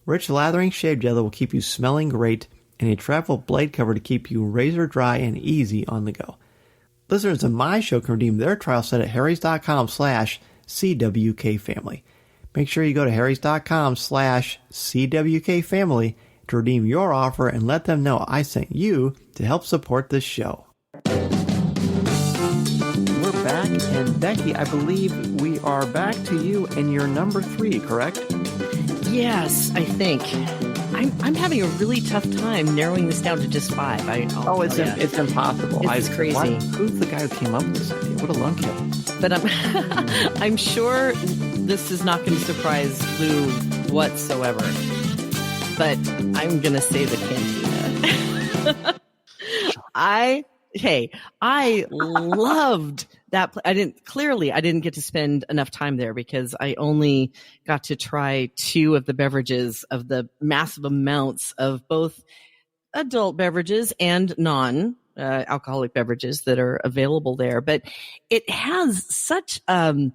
rich lathering shave gel that will keep you smelling great, and a travel blade cover to keep you razor dry and easy on the go. Listeners of my show can redeem their trial set at harrys.com/CWK family. Make sure you go to harrys.com/CWK family to redeem your offer and let them know I sent you to help support this show. We're back, and Becky, I believe we are back to you and your number 3, correct? Yes, I think. I'm having a really tough time narrowing this down to just 5. It's impossible. It's crazy. Who's the guy who came up with this idea? What a lunkhead. But I'm sure this is not going to surprise Lou whatsoever. But I'm going to say the cantina. I loved that. I didn't get to spend enough time there because I only got to try 2 of the beverages of the massive amounts of both adult beverages and non-alcoholic beverages that are available there. But it has such a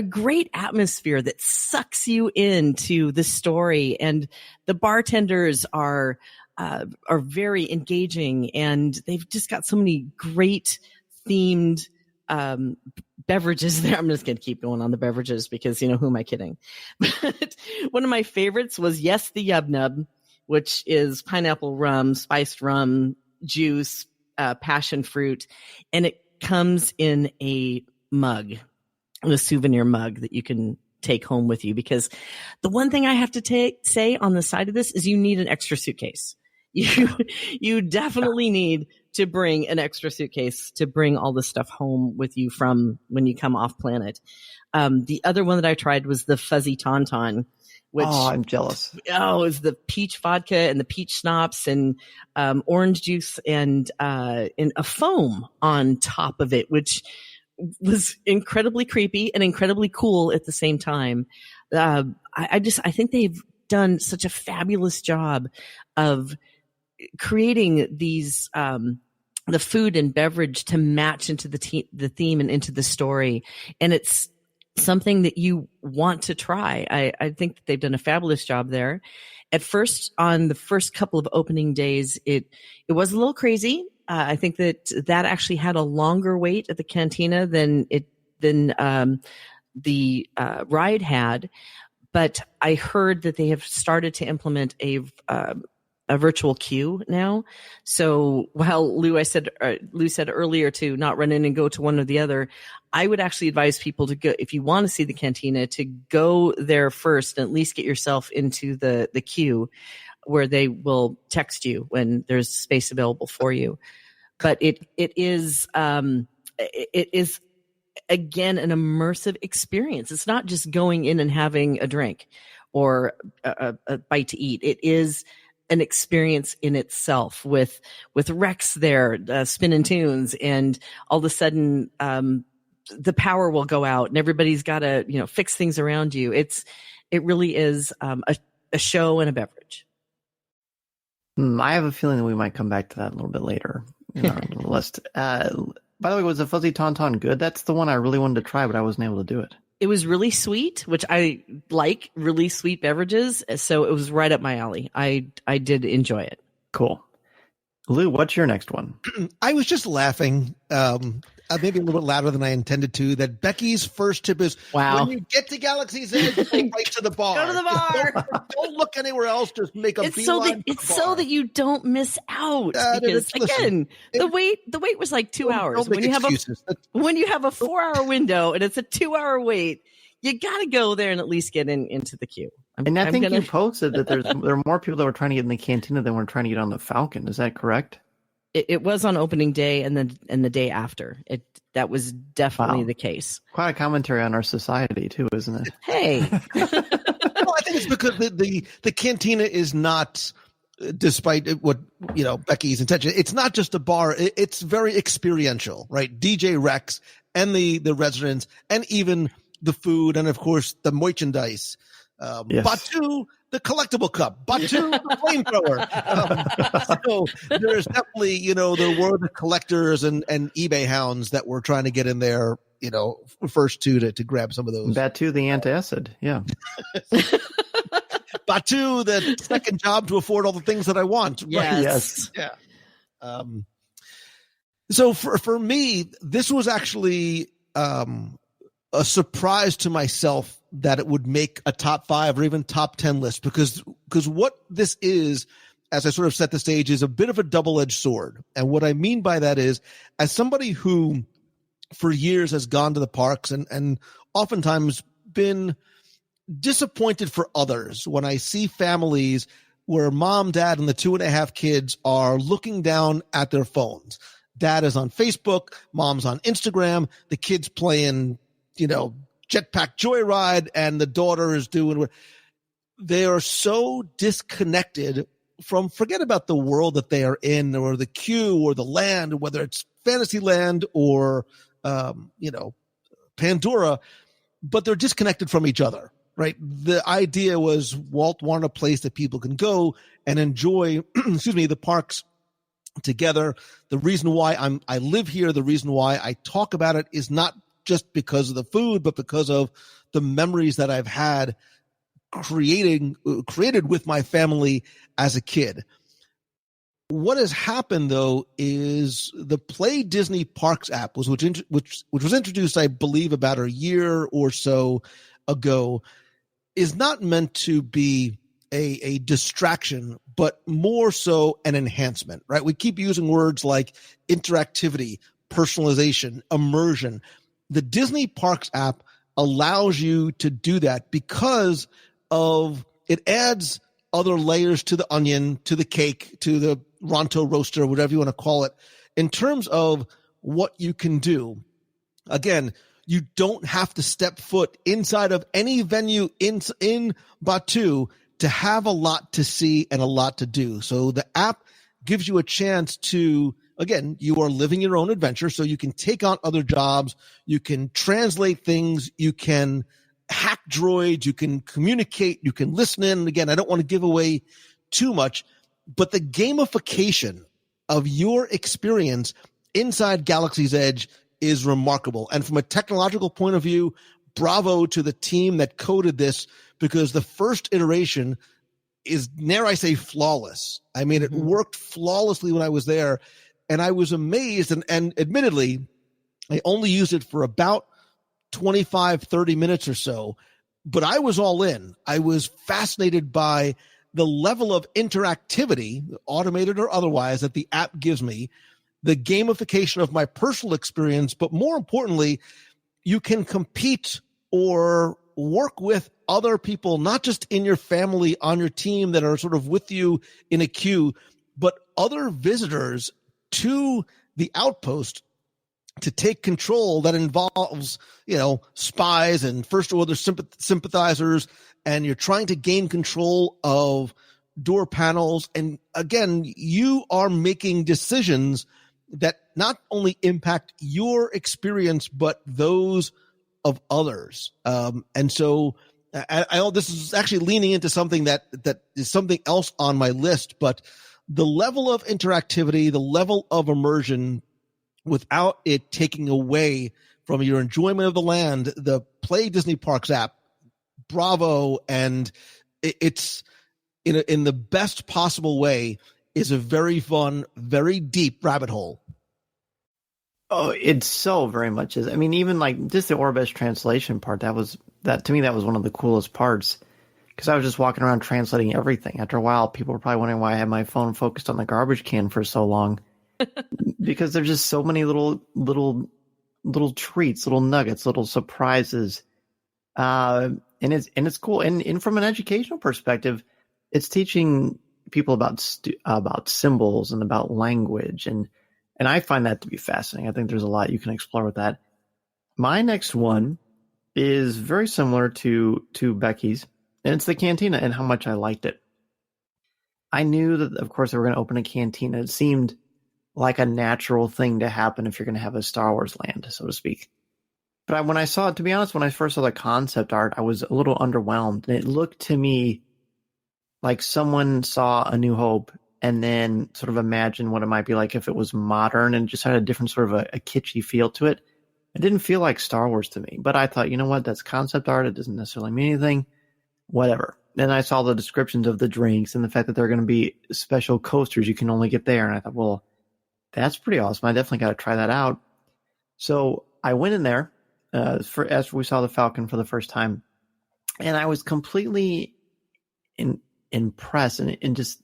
great atmosphere that sucks you into the story, and the bartenders are very engaging, and they've just got so many great themed beverages there. I'm just going to keep going on the beverages because, who am I kidding? But one of my favorites was, yes, the Yub Nub, which is pineapple rum, spiced rum, juice, passion fruit, and it comes in a mug, a souvenir mug that you can take home with you, because the one thing I have to say on the side of this is you need an extra suitcase. You definitely need to bring an extra suitcase to bring all this stuff home with you from when you come off planet. The other one that I tried was the fuzzy tauntaun, which, I'm jealous. is the peach vodka and the peach schnapps and orange juice and a foam on top of it, which was incredibly creepy and incredibly cool at the same time. I think they've done such a fabulous job of creating these the food and beverage to match into the theme and into the story, and it's something that you want to try. I think that they've done a fabulous job there. At first, on the first couple of opening days, it was a little crazy. I think that actually had a longer wait at the cantina than the ride had. But I heard that they have started to implement a virtual queue now. So while Lou said earlier to not run in and go to one or the other, I would actually advise people to go, if you want to see the cantina, to go there first and at least get yourself into the queue, where they will text you when there's space available for you. But it is again an immersive experience. It's not just going in and having a drink or a bite to eat. It is an experience in itself, with Rex there spinning tunes, and all of a sudden the power will go out and everybody's got to fix things around you. It really is a show and a beverage. I have a feeling that we might come back to that a little bit later in our list. By the way, was the fuzzy tauntaun good? That's the one I really wanted to try, but I wasn't able to do it. It was really sweet, which I like, really sweet beverages. So it was right up my alley. I did enjoy it. Cool. Lou, what's your next one? I was just laughing, maybe a little bit louder than I intended to, that Becky's first tip is, when you get to Galaxy's Edge, go right to the bar. Go to the bar. Don't look anywhere else. Just make a beeline. So that you don't miss out. Because again, the wait was like 2 hours. When you have a 4-hour window and it's a 2-hour wait, you got to go there and at least get into the queue. I think you posted that there are more people that were trying to get in the cantina than were trying to get on the Falcon. Is that correct? It was on opening day and the day after. That was definitely the case. Quite a commentary on our society too, isn't it? Hey. Well, I think it's because the cantina is not, despite what Becky's intention, it's not just a bar. It's very experiential, right? DJ Rex and the residents, and even the food, and of course the merchandise. Yes. Batu, the collectible cup. Batu, the flamethrower. So there's definitely, there were the collectors and eBay hounds that were trying to get in there, first to grab some of those. Batu, the antacid. Yeah. Batu, the second job to afford all the things that I want. Yes. Right? Yes. Yeah. So for me, this was actually a surprise to myself that it would make a top 5 or even top 10 list, because what this is, as I sort of set the stage, is a bit of a double-edged sword. And what I mean by that is, as somebody who for years has gone to the parks and oftentimes been disappointed for others when I see families where mom, dad, and the 2.5 kids are looking down at their phones. Dad is on Facebook, mom's on Instagram, the kids playing, Jetpack Joyride, and the daughter is doing what they are so disconnected from. Forget about the world that they are in, or the queue, or the land, whether it's Fantasyland or Pandora, but they're disconnected from each other, right? The idea was Walt wanted a place that people can go and enjoy the parks together. The reason why I live here, the reason why I talk about it, is not just because of the food, but because of the memories that I've had created with my family as a kid. What has happened, though, is the Play Disney Parks app which was introduced, I believe, about a year or so ago, is not meant to be a distraction, but more so an enhancement, right? We keep using words like interactivity, personalization, immersion. The Disney Parks app allows you to do that because of it adds other layers to the onion, to the cake, to the Ronto roaster, whatever you want to call it, in terms of what you can do. Again, you don't have to step foot inside of any venue in Batuu to have a lot to see and a lot to do. So the app gives you a chance to, again, you are living your own adventure, so you can take on other jobs, you can translate things, you can hack droids, you can communicate, you can listen in. And again, I don't want to give away too much, but the gamification of your experience inside Galaxy's Edge is remarkable. And from a technological point of view, bravo to the team that coded this, because the first iteration is, dare I say, flawless. I mean, it worked flawlessly when I was there, and I was amazed. And admittedly, I only used it for about 25, 30 minutes or so, but I was all in. I was fascinated by the level of interactivity, automated or otherwise, that the app gives me, the gamification of my personal experience, but more importantly, you can compete or work with other people, not just in your family, on your team that are sort of with you in a queue, but other visitors to the outpost to take control that involves, spies and first order sympathizers, and you're trying to gain control of door panels. And again, you are making decisions that not only impact your experience, but those of others. And so I know this is actually leaning into something that is something else on my list, but the level of interactivity, the level of immersion, without it taking away from your enjoyment of the land, the Play Disney Parks app, bravo. And it's in the best possible way, is a very fun, very deep rabbit hole. Oh, it so very much is. I mean, even like just the Orbesh translation part, that to me, that was one of the coolest parts, because I was just walking around translating everything. After a while, people were probably wondering why I had my phone focused on the garbage can for so long, because there's just so many little treats, little nuggets, little surprises, and it's cool. And from an educational perspective, it's teaching people about symbols and about language, and I find that to be fascinating. I think there's a lot you can explore with that. My next one is very similar to Becky's, and it's the cantina and how much I liked it. I knew that, of course, they were going to open a cantina. It seemed like a natural thing to happen if you're going to have a Star Wars land, so to speak. But when I saw it, to be honest, when I first saw the concept art, I was a little underwhelmed. And it looked to me like someone saw A New Hope and then sort of imagined what it might be like if it was modern and just had a different sort of a kitschy feel to it. It didn't feel like Star Wars to me. But I thought, you know what, that's concept art. It doesn't necessarily mean anything. Whatever. Then I saw the descriptions of the drinks and the fact that there are going to be special coasters you can only get there. And I thought, well, that's pretty awesome. I definitely got to try that out. So I went in there as we saw the Falcon for the first time, and I was completely impressed and just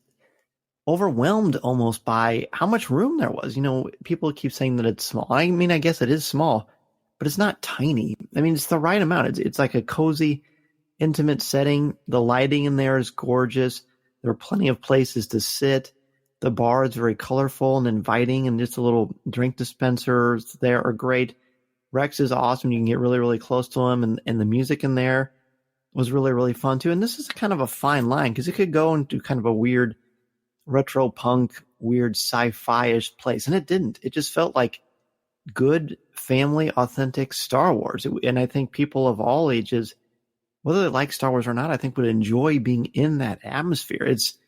overwhelmed almost by how much room there was. People keep saying that it's small. I mean, I guess it is small, but it's not tiny. I mean, it's the right amount. It's like a cozy, intimate setting. The lighting in there is gorgeous. There are plenty of places to sit. The bar is very colorful and inviting, and just a little drink dispensers there are great. Rex is awesome. You can get really, really close to him, and the music in there was really, really fun too. And this is kind of a fine line, because it could go into kind of a weird retro punk, weird sci-fi-ish place, and it didn't. It just felt like good, family, authentic Star Wars. And I think people of all ages, whether they like Star Wars or not, I think would enjoy being in that atmosphere. It's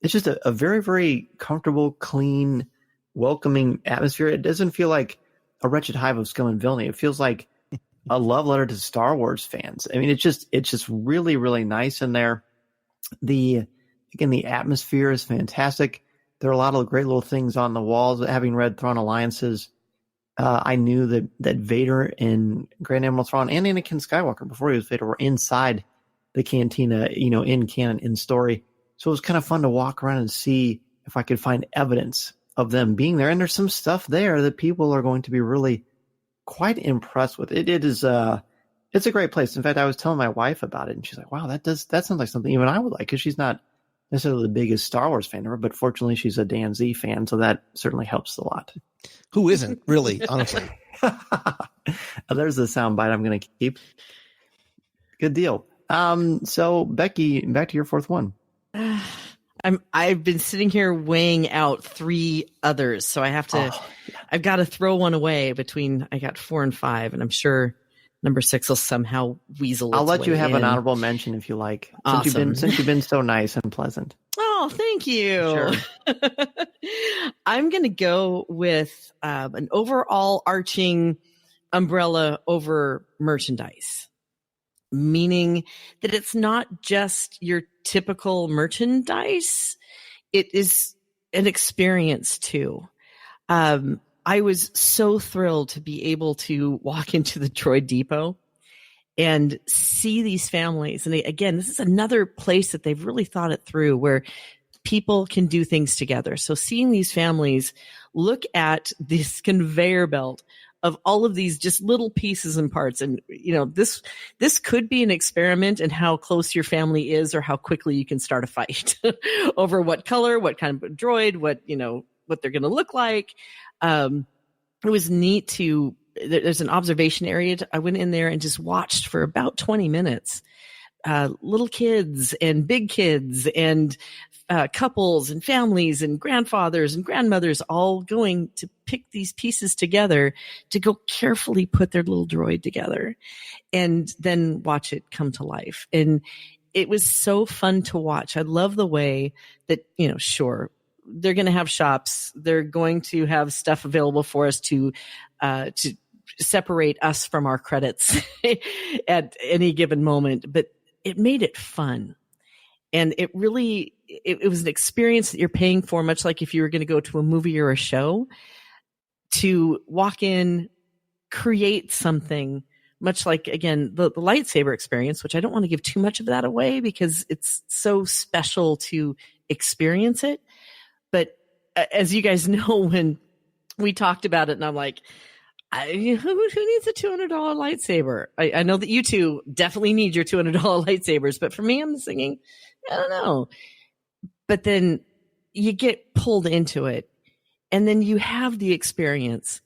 just a very, very comfortable, clean, welcoming atmosphere. It doesn't feel like a wretched hive of scum and villainy. It feels like a love letter to Star Wars fans. I mean, it's just really, really nice in there. The atmosphere is fantastic. There are a lot of great little things on the walls. Having read Thrawn Alliances, I knew that Vader and Grand Admiral Thrawn and Anakin Skywalker, before he was Vader, were inside the cantina, in canon, in story. So it was kind of fun to walk around and see if I could find evidence of them being there. And there's some stuff there that people are going to be really quite impressed with. It is It's a great place. In fact, I was telling my wife about it, and she's like, "Wow, that sounds like something even I would like." Because she's not necessarily the biggest Star Wars fan ever, but fortunately, she's a Dan Z fan, so that certainly helps a lot. Who isn't, really, honestly? There's the soundbite I'm going to keep. Good deal. So Becky, back to your fourth one. I've been sitting here weighing out 3 others, so I have to. I've got to throw one away between. I got 4 and 5, and I'm sure number 6 will somehow weasel. I'll let you have in. an honorable mention if you like. Awesome. Since you've been so nice and pleasant. Oh, thank you. Sure. I'm going to go with an overall arching umbrella over merchandise, meaning that it's not just your typical merchandise. It is an experience too. I was so thrilled to be able to walk into the Droid Depot and see these families. And again, this is another place that they've really thought it through where people can do things together. So seeing these families look at this conveyor belt of all of these just little pieces and parts. And, this could be an experiment in how close your family is or how quickly you can start a fight over what color, what kind of droid, what they're going to look like. It was neat there's an observation area. I went in there and just watched for about 20 minutes, little kids and big kids and couples and families and grandfathers and grandmothers all going to pick these pieces together to go carefully put their little droid together and then watch it come to life. And it was so fun to watch. I love the way that, sure, they're going to have shops. They're going to have stuff available for us to separate us from our credits at any given moment. But it made it fun. And it really, it was an experience that you're paying for, much like if you were going to go to a movie or a show, to walk in, create something, much like, again, the lightsaber experience, which I don't want to give too much of that away because it's so special to experience it. But as you guys know, when we talked about it and I'm like, who needs a $200 lightsaber? I know that you two definitely need your $200 lightsabers, but for me, I'm thinking, I don't know. But then you get pulled into it and then you have the experience.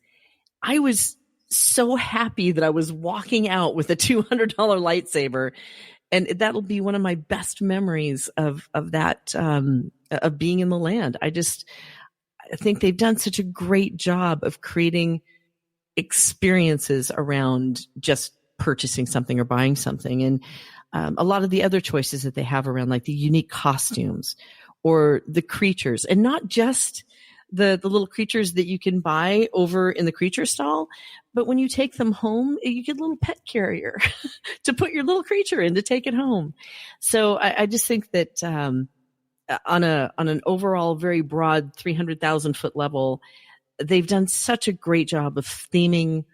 I was so happy that I was walking out with a $200 lightsaber, and that'll be one of my best memories of that, of being in the land. I think they've done such a great job of creating experiences around just purchasing something or buying something. And a lot of the other choices that they have around, like the unique costumes or the creatures, and not just the little creatures that you can buy over in the creature stall, but when you take them home, you get a little pet carrier to put your little creature in to take it home. So I just think that on an overall very broad 300,000 foot level, they've done such a great job of theming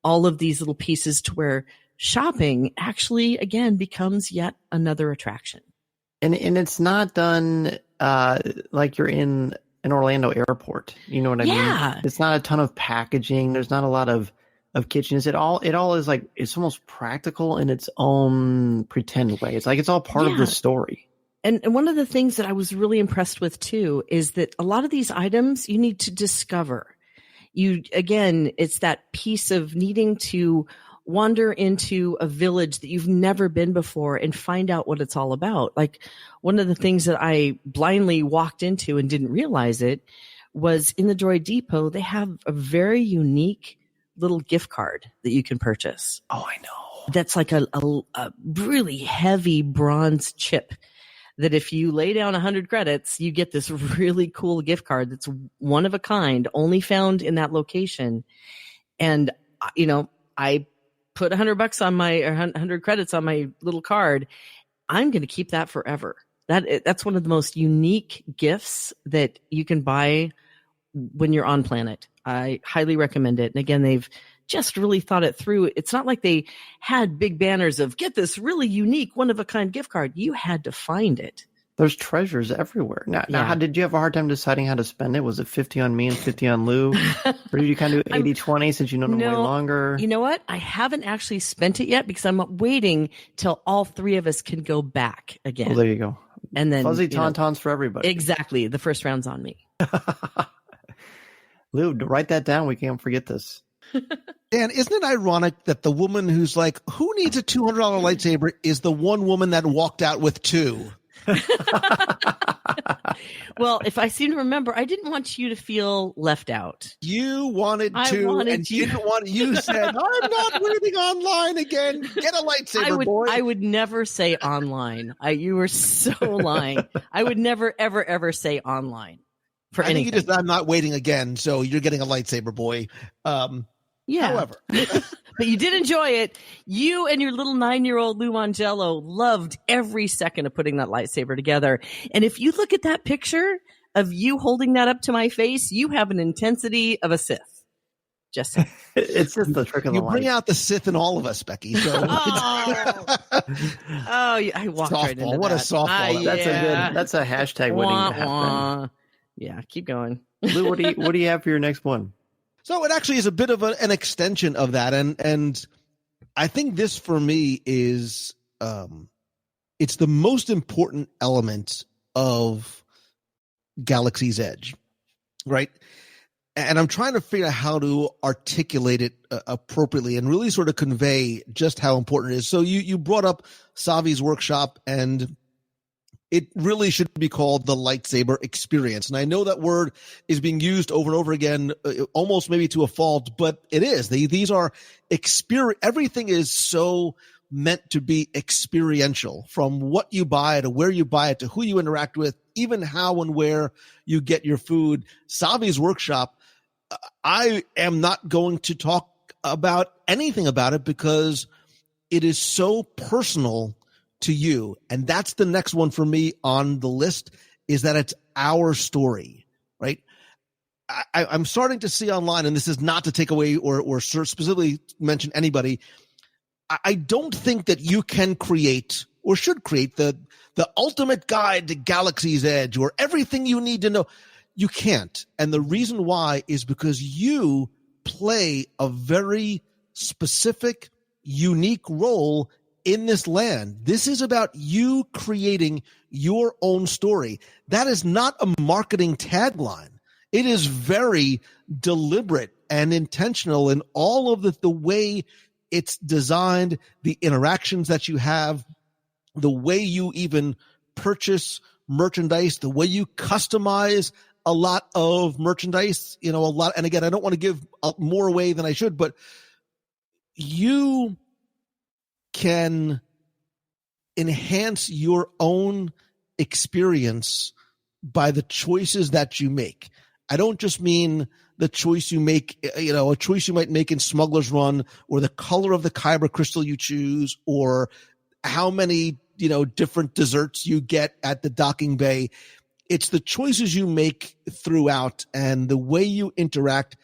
all of these little pieces to where shopping actually, again, becomes yet another attraction. And it's not done like you're in an Orlando airport. You know what I mean? It's not a ton of packaging. There's not a lot of kitchens. It all is like, it's almost practical in its own pretend way. It's like it's all part of the story. And one of the things that I was really impressed with too is that a lot of these items you need to discover. It's that piece of needing to wander into a village that you've never been before and find out what it's all about. Like one of the things that I blindly walked into and didn't realize it was in the Droid Depot, they have a very unique little gift card that you can purchase. Oh, I know. That's like a really heavy bronze chip that if you lay down 100 credits, you get this really cool gift card that's one of a kind, only found in that location. And, I put $100 on my, or 100 credits on my little card. I'm going to keep that forever. That's one of the most unique gifts that you can buy when you're on planet. I highly recommend it. And again, they've just really thought it through. It's not like they had big banners of get this really unique, one of a kind gift card. You had to find it There's treasures everywhere. Now, Yeah. how did you have a hard time deciding how to spend it? Was it 50 on me and 50 on Lou? Or did you kind of do 80-20 since you know them way longer? You know what? I haven't actually spent it yet because I'm waiting till all three of us can go back again. Well, there you go. And then Fuzzy tauntauns for everybody. Exactly. The first round's on me. Lou, write that down. We can't forget this. Dan, isn't it ironic that the woman who's like, who needs a $200 lightsaber is the one woman that walked out with two? Well, if I seem to remember, I didn't want you to feel left out. You wanted to, and you didn't want. You said, "I'm not reading online again. Get a lightsaber, boy." I would never say online. You were so lying. I would never, ever, ever say online for anything. Think you just, I'm not waiting again, so you're getting a lightsaber, boy. Yeah. However, but you did enjoy it. You and your little 9-year-old Lou Mongello loved every second of putting that lightsaber together. And if you look at that picture of you holding that up to my face, you have an intensity of a Sith. Just saying. It's just the trick of the light. You bring out the Sith in all of us, Becky. So I walked right into what that. a softball! That's a hashtag waiting to happen. Yeah, keep going. Lou, what do you have for your next one? So it actually is a bit of an extension of that, and I think this for me is it's the most important element of Galaxy's Edge, right? And I'm trying to figure out how to articulate it appropriately and really sort of convey just how important it is. So you brought up Savi's workshop, and it really should be called the lightsaber experience. And I know that word is being used over and over again, almost maybe to a fault, but it is. These are everything is so meant to be experiential, from what you buy to where you buy it to who you interact with, even how and where you get your food. Savi's workshop, I am not going to talk about anything about it because it is so personal to you. And that's the next one for me on the list, is that it's our story, right? I'm starting to see online, and this is not to take away or specifically mention anybody, I don't think that you can create or should create the ultimate guide to Galaxy's Edge or everything you need to know. You can't. And the reason why is because you play a very specific, unique role in this land. This is about you creating your own story. That is not a marketing tagline. It is very deliberate and intentional in all of the way it's designed, the interactions that you have, the way you even purchase merchandise, the way you customize a lot of merchandise, a lot. And again, I don't want to give more away than I should, but you can enhance your own experience by the choices that you make. I don't just mean the choice you make, a choice you might make in Smuggler's Run, or the color of the Kyber crystal you choose, or how many, different desserts you get at the docking bay. It's the choices you make throughout and the way you interact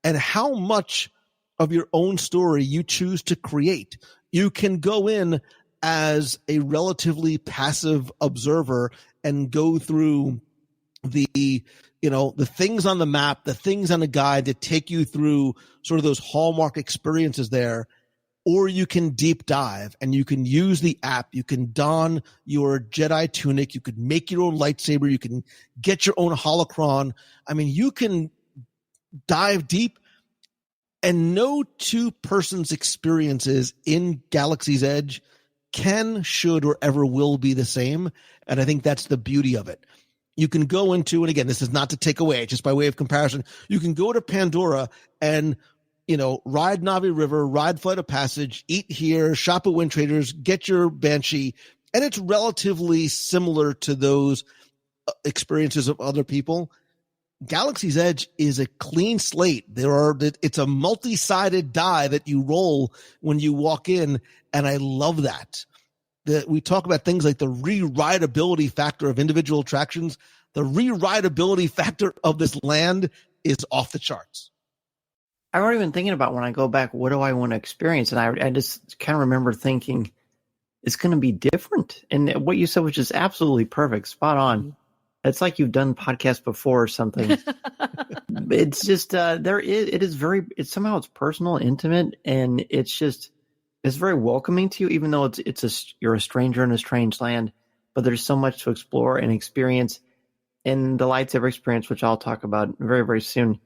and how much of your own story you choose to create. You can go in as a relatively passive observer and go through the things on the map, the things on the guide that take you through sort of those hallmark experiences there. Or you can deep dive and you can use the app. You can don your Jedi tunic. You could make your own lightsaber. You can get your own holocron. I mean, you can dive deep, and no two persons' experiences in Galaxy's Edge can, should, or ever will be the same. And I think that's the beauty of it. You can go into, and again, this is not to take away, just by way of comparison, you can go to Pandora and ride Navi River, ride Flight of Passage, eat here, shop at Wind Traders, get your Banshee, and it's relatively similar to those experiences of other people. Galaxy's Edge is a clean slate. It's a multi-sided die that you roll when you walk in, and I love that. We talk about things like the rewritability factor of individual attractions. The rewritability factor of this land is off the charts. I've already been thinking about when I go back, what do I want to experience? And I just kind of remember thinking, is going to be different. And what you said was just absolutely perfect, spot on. It's like you've done podcasts before or something. It's just it's somehow it's personal, intimate, and it's very welcoming to you, even though you're a stranger in a strange land. But there's so much to explore and experience. And the lightsaber experience, which I'll talk about very, very soon,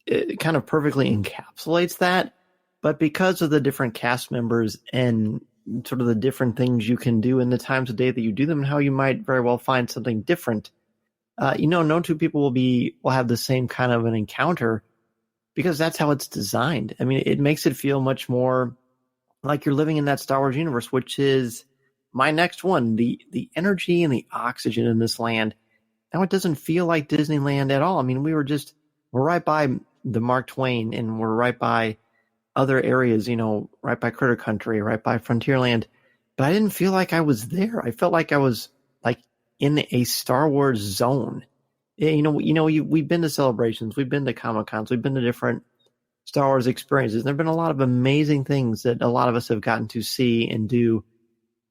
it kind of perfectly encapsulates that. But because of the different cast members and sort of the different things you can do in the times of day that you do them, and how you might very well find something different, no two people will have the same kind of an encounter, because that's how it's designed. I mean, it makes it feel much more like you're living in that Star Wars universe, which is my next one. The energy and the oxygen in this land. Now it doesn't feel like Disneyland at all. I mean, we're right by the Mark Twain, and we're right by other areas, right by Critter Country, right by Frontierland. But I didn't feel like I was there. I felt like I was like in a Star Wars zone. We've been to celebrations, we've been to Comic-Cons, we've been to different Star Wars experiences. There have been a lot of amazing things that a lot of us have gotten to see and do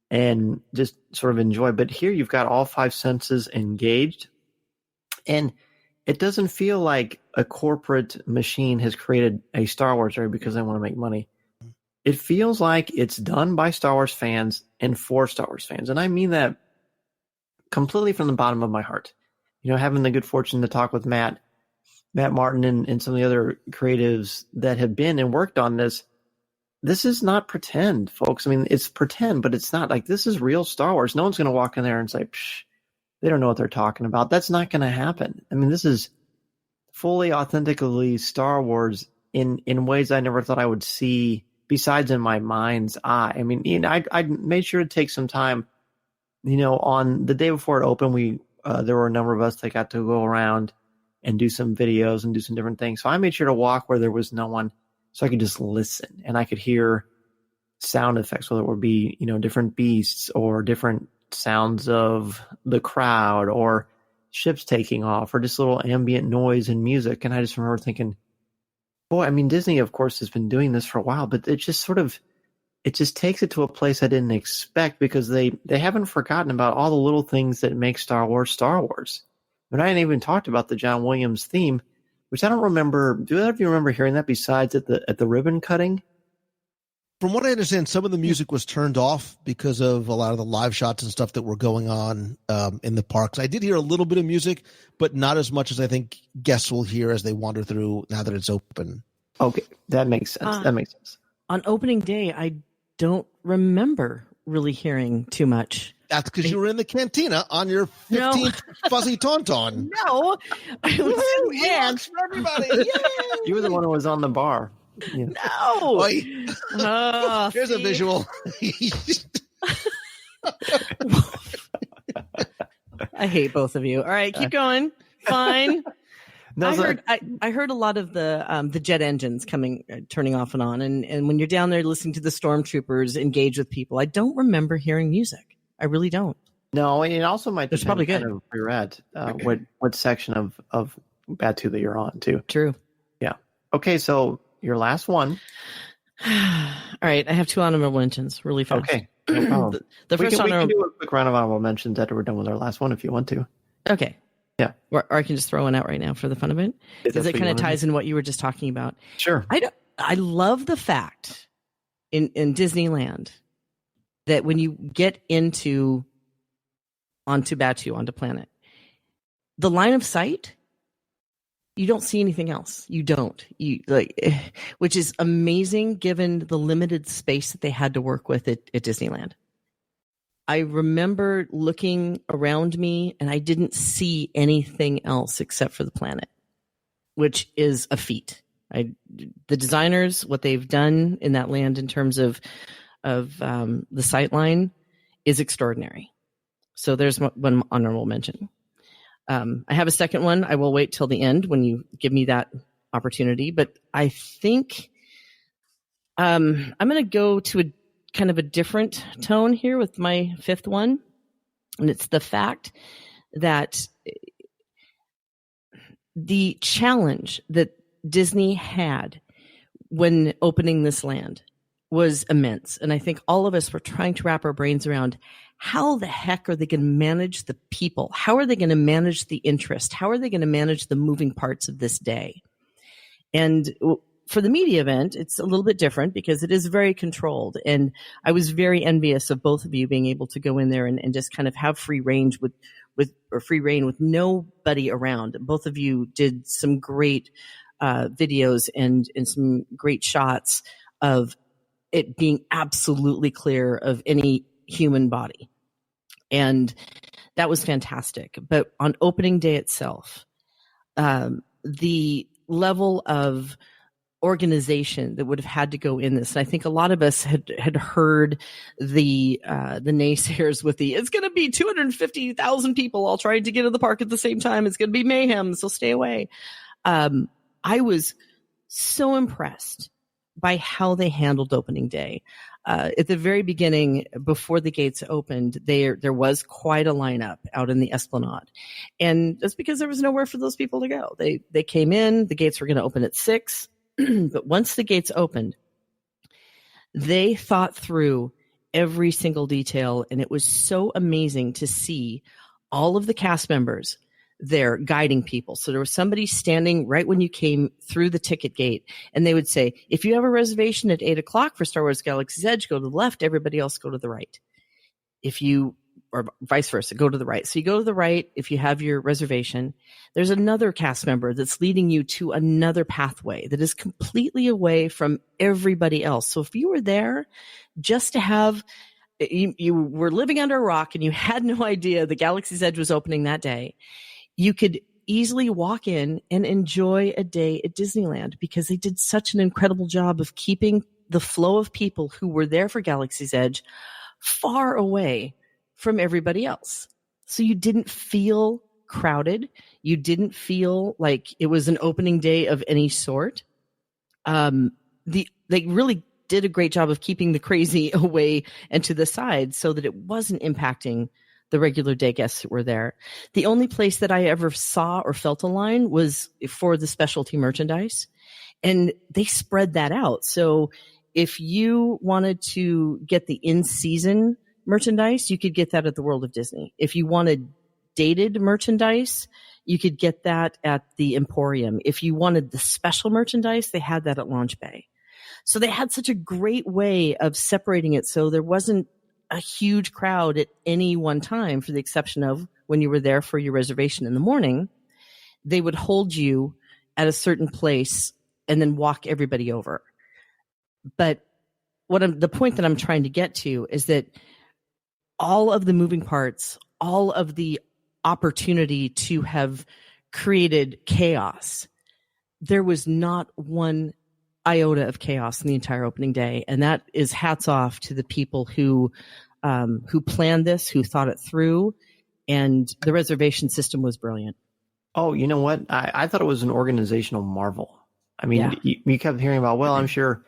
and just sort of enjoy. But here you've got all five senses engaged, and it doesn't feel like a corporate machine has created a Star Wars area because they want to make money. It feels like it's done by Star Wars fans and for Star Wars fans. And I mean that completely from the bottom of my heart. Having the good fortune to talk with Matt Martin and some of the other creatives that have been and worked on this. This is not pretend, folks. I mean, it's pretend, but it's not. Like, this is real Star Wars. No one's going to walk in there and say, psh, they don't know what they're talking about. That's not going to happen. I mean, this is fully, authentically Star Wars in ways I never thought I would see, besides in my mind's eye. I mean, I made sure to take some time, on the day before it opened, there were a number of us that got to go around and do some videos and do some different things. So I made sure to walk where there was no one, so I could just listen and I could hear sound effects, whether it would be, different beasts or different sounds of the crowd or ships taking off or just little ambient noise and music. And I just remember thinking, boy, I mean, Disney, of course, has been doing this for a while, but it just takes it to a place I didn't expect, because they haven't forgotten about all the little things that make Star Wars Star Wars. And I hadn't even talked about the John Williams theme, which I don't remember. Do either of you remember hearing that besides at the ribbon cutting? From what I understand, some of the music was turned off because of a lot of the live shots and stuff that were going on in the parks. I did hear a little bit of music, but not as much as I think guests will hear as they wander through now that it's open. Okay, that makes sense. That makes sense. On opening day, I don't remember really hearing too much. That's because you were in the cantina on your 15th fuzzy tauntaun. No, I was in hands for everybody. You were the one who was on the bar. Yeah. No. Here's a visual. I hate both of you. All right, keep going. Fine. No, I heard a lot of the jet engines turning off and on, and when you're down there listening to the stormtroopers engage with people, I don't remember hearing music. I really don't. No, and it also might It's probably good. Kind of read what section of Batu that you're on too. True. Yeah. Okay, so your last one. All right, I have two honorable mentions really fast. Okay. No problem. the first we can do a quick round of honorable mentions after we're done with our last one if you want to. Okay. Yeah. Or I can just throw one out right now for the fun of it, because it kind of ties in what you were just talking about. Sure. I love the fact in Disneyland that when you get onto Batu, onto planet, the line of sight, you don't see anything else. You don't. Which is amazing given the limited space that they had to work with at Disneyland. I remember looking around me and I didn't see anything else except for the planet, which is a feat. The designers, what they've done in that land in terms of the sight line is extraordinary. So there's one honorable mention. I have a second one. I will wait till the end when you give me that opportunity. But I think I'm going to go to a kind of a different tone here with my fifth one. And it's the fact that the challenge that Disney had when opening this land was immense. And I think all of us were trying to wrap our brains around how the heck are they going to manage the people? How are they going to manage the interest? How are they going to manage the moving parts of this day? And for the media event, it's a little bit different because it is very controlled. And I was very envious of both of you being able to go in there and just kind of have free range with free reign with nobody around. Both of you did some great videos and some great shots of it being absolutely clear of any human body. And that was fantastic. But on opening day itself, the level of organization that would have had to go in this. And I think a lot of us had heard the naysayers with it's going to be 250,000 people all trying to get to the park at the same time. It's going to be mayhem, so stay away. I was so impressed by how they handled opening day. At the very beginning, before the gates opened, there was quite a lineup out in the Esplanade. And that's because there was nowhere for those people to go. They came in, the gates were going to open at 6. But once the gates opened, they thought through every single detail. And it was so amazing to see all of the cast members there guiding people. So there was somebody standing right when you came through the ticket gate, and they would say, if you have a reservation at 8:00 for Star Wars Galaxy's Edge, go to the left, everybody else go to the right. Or vice versa, go to the right. So you go to the right if you have your reservation. There's another cast member that's leading you to another pathway that is completely away from everybody else. So if you were there just to have, you were living under a rock and you had no idea the Galaxy's Edge was opening that day, you could easily walk in and enjoy a day at Disneyland because they did such an incredible job of keeping the flow of people who were there for Galaxy's Edge far away from everybody else. So you didn't feel crowded. You didn't feel like it was an opening day of any sort. They really did a great job of keeping the crazy away and to the side so that it wasn't impacting the regular day guests that were there. The only place that I ever saw or felt a line was for the specialty merchandise, and they spread that out. So if you wanted to get the in-season merchandise, you could get that at the World of Disney. If you wanted dated merchandise, you could get that at the Emporium. If you wanted the special merchandise, they had that at Launch Bay. So they had such a great way of separating it so there wasn't a huge crowd at any one time, for the exception of when you were there for your reservation in the morning. They would hold you at a certain place and then walk everybody over. But the point that I'm trying to get to is that all of the moving parts, all of the opportunity to have created chaos, there was not one iota of chaos in the entire opening day. And that is hats off to the people who planned this, who thought it through, and the reservation system was brilliant. Oh, you know what? I thought it was an organizational marvel. I mean, you kept hearing about, well, I'm sure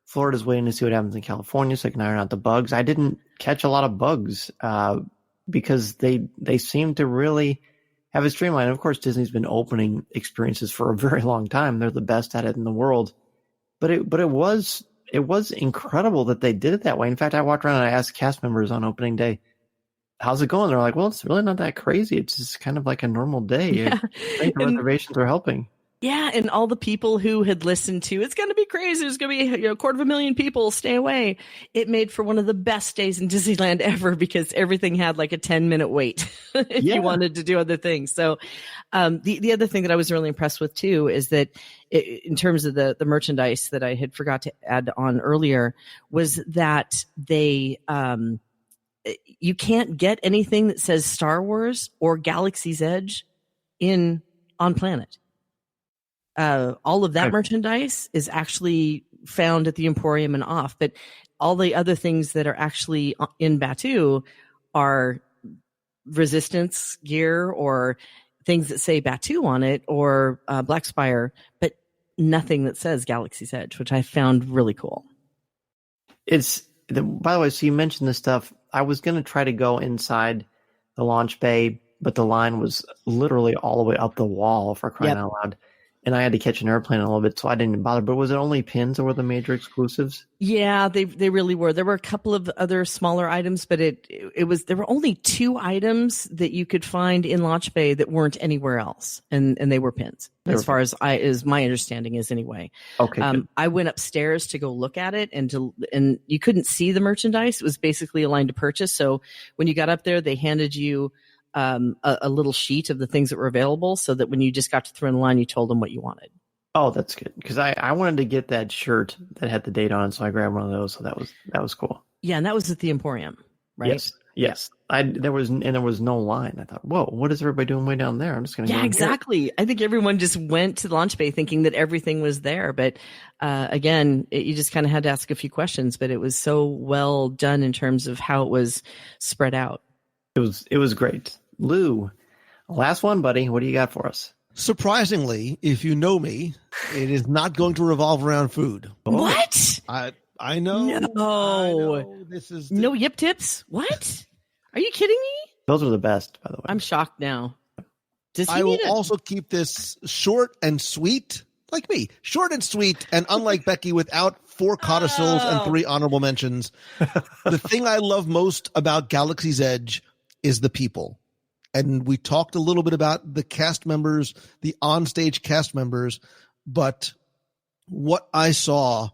Florida's waiting to see what happens in California so they can iron out the bugs. I didn't catch a lot of bugs because they seem to really have it streamlined. Of course, Disney's been opening experiences for a very long time. They're the best at it in the world. But it was incredible that they did it that way. In fact, I walked around and I asked cast members on opening day, how's it going? They're like, well, it's really not that crazy. It's just kind of like a normal day. Yeah. I think the reservations are helping. Yeah, and all the people who had listened to, it's going to be crazy, there's going to be 250,000 people, stay away. It made for one of the best days in Disneyland ever because everything had like a 10-minute wait if you wanted to do other things. So the other thing that I was really impressed with too is that in terms of the merchandise that I had forgot to add on earlier was that they you can't get anything that says Star Wars or Galaxy's Edge on Planet. All of that merchandise is actually found at the Emporium and off, but all the other things that are actually in Batuu are Resistance gear or things that say Batuu on it or Black Spire, but nothing that says Galaxy's Edge, which I found really cool. By the way, so you mentioned this stuff. I was going to try to go inside the launch bay, but the line was literally all the way up the wall, for crying out loud. and I had to catch an airplane in a little bit, so I didn't bother. But was it only pins that were the major exclusives? Yeah, they really were. There were a couple of other smaller items, but there were only 2 items that you could find in Launch Bay that weren't anywhere else, and they were pins. As far as my understanding is anyway. Okay. I went upstairs to go look at it, and you couldn't see the merchandise. It was basically a line to purchase. So when you got up there, they handed you a little sheet of the things that were available, so that when you just got to throw in the line, you told them what you wanted. Oh, that's good, because I wanted to get that shirt that had the date on it, so I grabbed one of those. So that was cool. Yeah, and that was at the Emporium, right? Yes. There was no line. I thought, whoa, what is everybody doing way down there? I'm just going to go. Yeah, exactly. I think everyone just went to the Launch Bay thinking that everything was there, but again, you just kind of had to ask a few questions. But it was so well done in terms of how it was spread out. It was great. Lou, last one, buddy. What do you got for us? Surprisingly, if you know me, it is not going to revolve around food. What? I know. No. I know. This is no Yip Tips? What? Are you kidding me? Those are the best, by the way. I'm shocked now. I will also keep this short and sweet, like me. Short and sweet, and unlike Becky, without 4 codicils and 3 honorable mentions. The thing I love most about Galaxy's Edge is the people. And we talked a little bit about the cast members, the onstage cast members, but what I saw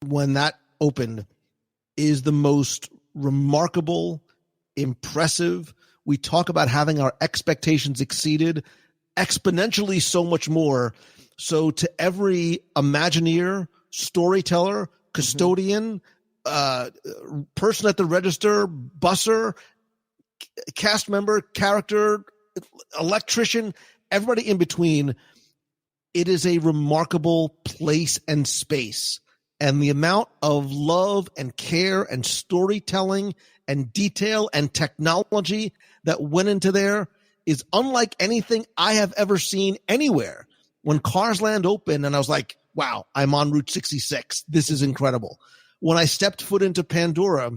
when that opened is the most remarkable, impressive. We talk about having our expectations exceeded exponentially, so much more. So to every Imagineer, storyteller, custodian, person at the register, busser, cast member, character, electrician, everybody in between, it is a remarkable place and space. And the amount of love and care and storytelling and detail and technology that went into there is unlike anything I have ever seen anywhere. When Cars Land opened, and I was like, wow, I'm on Route 66. This is incredible. When I stepped foot into Pandora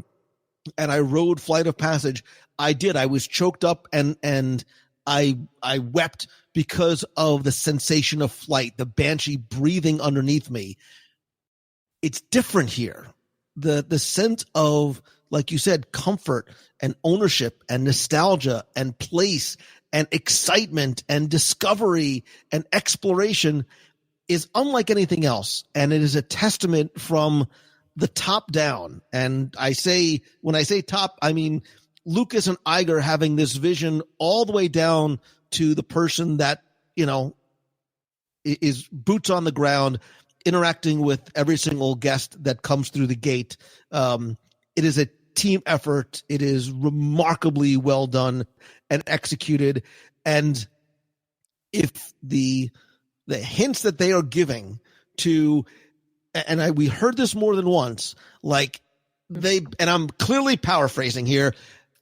and I rode Flight of Passage, I did. I was choked up and I wept because of the sensation of flight, the Banshee breathing underneath me. It's different here. The sense of, like you said, comfort and ownership and nostalgia and place and excitement and discovery and exploration is unlike anything else. And it is a testament from the top down. And when I say top, I mean Lucas and Iger having this vision all the way down to the person that, is boots on the ground, interacting with every single guest that comes through the gate. It is a team effort. It is remarkably well done and executed. And if the hints that they are giving to, and we heard this more than once, and I'm clearly paraphrasing here,